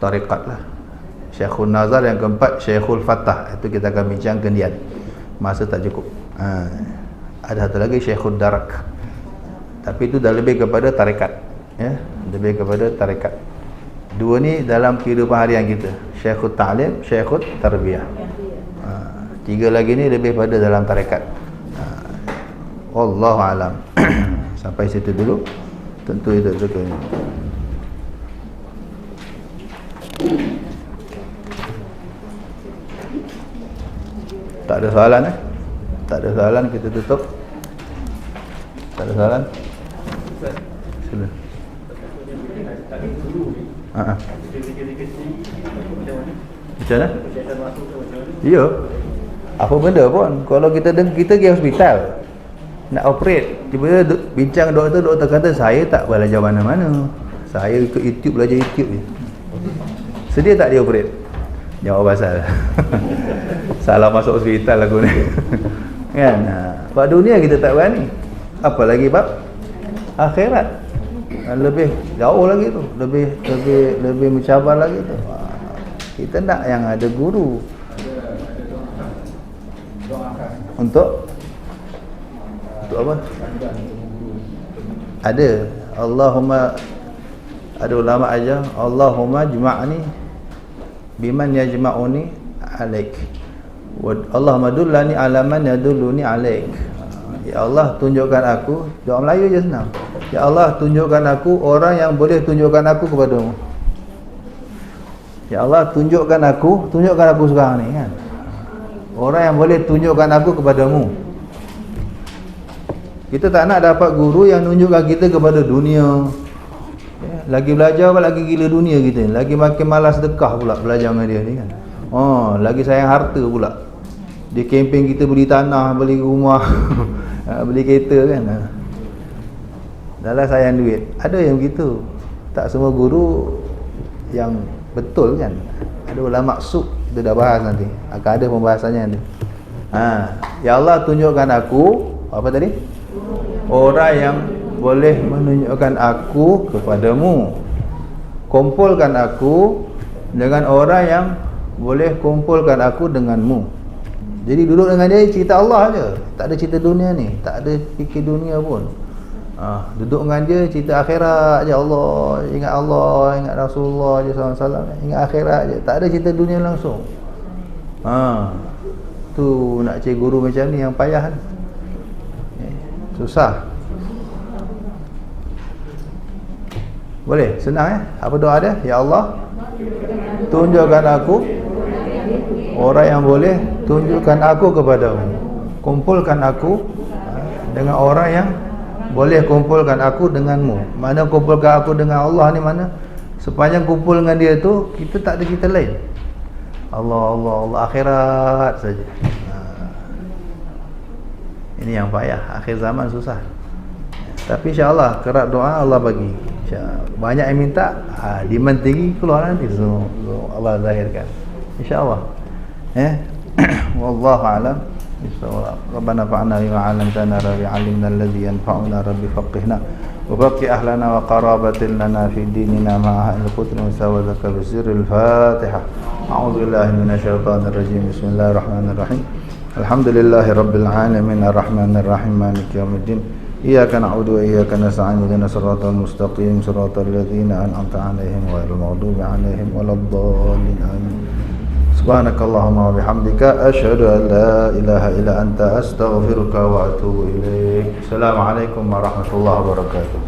tariqat lah. Syekhul Nazar. Yang keempat Syekhul Fatah. Itu kita akan bincang kemudian, masa tak cukup. Ada satu lagi Syekhul Darak, tapi itu dah lebih kepada tarikat, lebih kepada tarikat. Dua ni dalam kehidupan harian kita, Syekhul Ta'lim, Syekhul Tarbiyah. 3 lagi ni lebih pada dalam tarekat. Wallahu alam. Sampai situ dulu. Tentu itu betul. Tak ada soalan Tak ada soalan, kita tutup. Tak ada soalan? Sila. Macam mana? Ya. Apa benda pun, kalau kita pergi hospital nak operate, tiba-tiba bincang doktor kata saya tak belajar mana-mana, saya ikut YouTube, belajar YouTube je. Sedia tak dia operate? Jawab pasal salah masuk hospital aku ni. Kan? Bab dunia kita tak berani, apalagi bab akhirat. Lebih jauh lagi tu, lebih mencabar lagi tu. Kita nak yang ada guru untuk apa? Ada Allahumma, ada ulama aja, Allahumma jma'ni biman yajma'uni alaik, wa Allahumma dullani ala man yadulluni alaik. Ya Allah, tunjukkan aku, doa Melayu je senang. Ya Allah, tunjukkan aku orang yang boleh tunjukkan aku kepadamu. Ya Allah, tunjukkan aku sekarang ni kan, orang yang boleh tunjukkan aku kepadamu. Kita tak nak dapat guru yang tunjukkan kita kepada dunia. Lagi belajar lagi gila dunia kita, lagi makin malas sedekah pula belajar dengan dia ni kan. Lagi sayang harta pula. Dia kempen kita beli tanah, beli rumah, beli kereta kan. Dalam sayang duit. Ada yang begitu. Tak semua guru yang betul kan. Ada ulama maksud, kita dah bahas nanti. Akan ada pembahasannya nanti. Ya Allah, tunjukkan aku apa tadi? Orang yang boleh menunjukkan aku kepadamu. Kumpulkan aku dengan orang yang boleh kumpulkan aku denganmu. Jadi duduk dengan dia cerita Allah je, tak ada cerita dunia ni, tak ada fikir dunia pun. Duduk dengan dia cerita akhirat je. Allah, ingat Rasulullah je SAW, ingat akhirat je, tak ada cerita dunia langsung. Tu nak cari guru macam ni yang payah kan? Susah. Boleh? Senang Apa doa dia? Ya Allah, tunjukkan aku orang yang boleh tunjukkan aku kepadamu. Kumpulkan aku dengan orang yang boleh kumpulkan aku denganmu. Mana kumpulkan aku dengan Allah ni mana? Sepanjang kumpul dengan dia tu, kita tak ada cerita lain. Allah, akhirat saja. Ini yang payah, akhir zaman susah. Tapi insya-Allah kerap doa Allah bagi. Banyak yang minta, demand tinggi, keluar nanti so Allah zahirkan. Insya-Allah. Wallahu a'lam bissawab. Rabbana fa'alna bima 'allamtana rabbi 'allimna alladhi yanfa'una rabbi faqihna wa faqih ahlana wa qarabatin lana fi dinina ma'a al-qutri wa sawadaka bi sirril Fatihah. A'udzu billahi minasyaitonir rajim. Bismillahirrahmanirrahim. Alhamdulillahi rabbil alamin arrahmanir rahim maliki yaumiddin. Iyyaka na'budu wa iyyaka nasta'in ihdinas siratal mustaqim siratal ladzina an'amta 'alaihim ghairil maghdubi 'alaihim waladdallin. Amin. Subhanakallahumma wa bihamdika asyhadu an la ilaha illa anta astaghfiruka wa atubu ilaik. Assalamualaikum warahmatullahi wabarakatuh.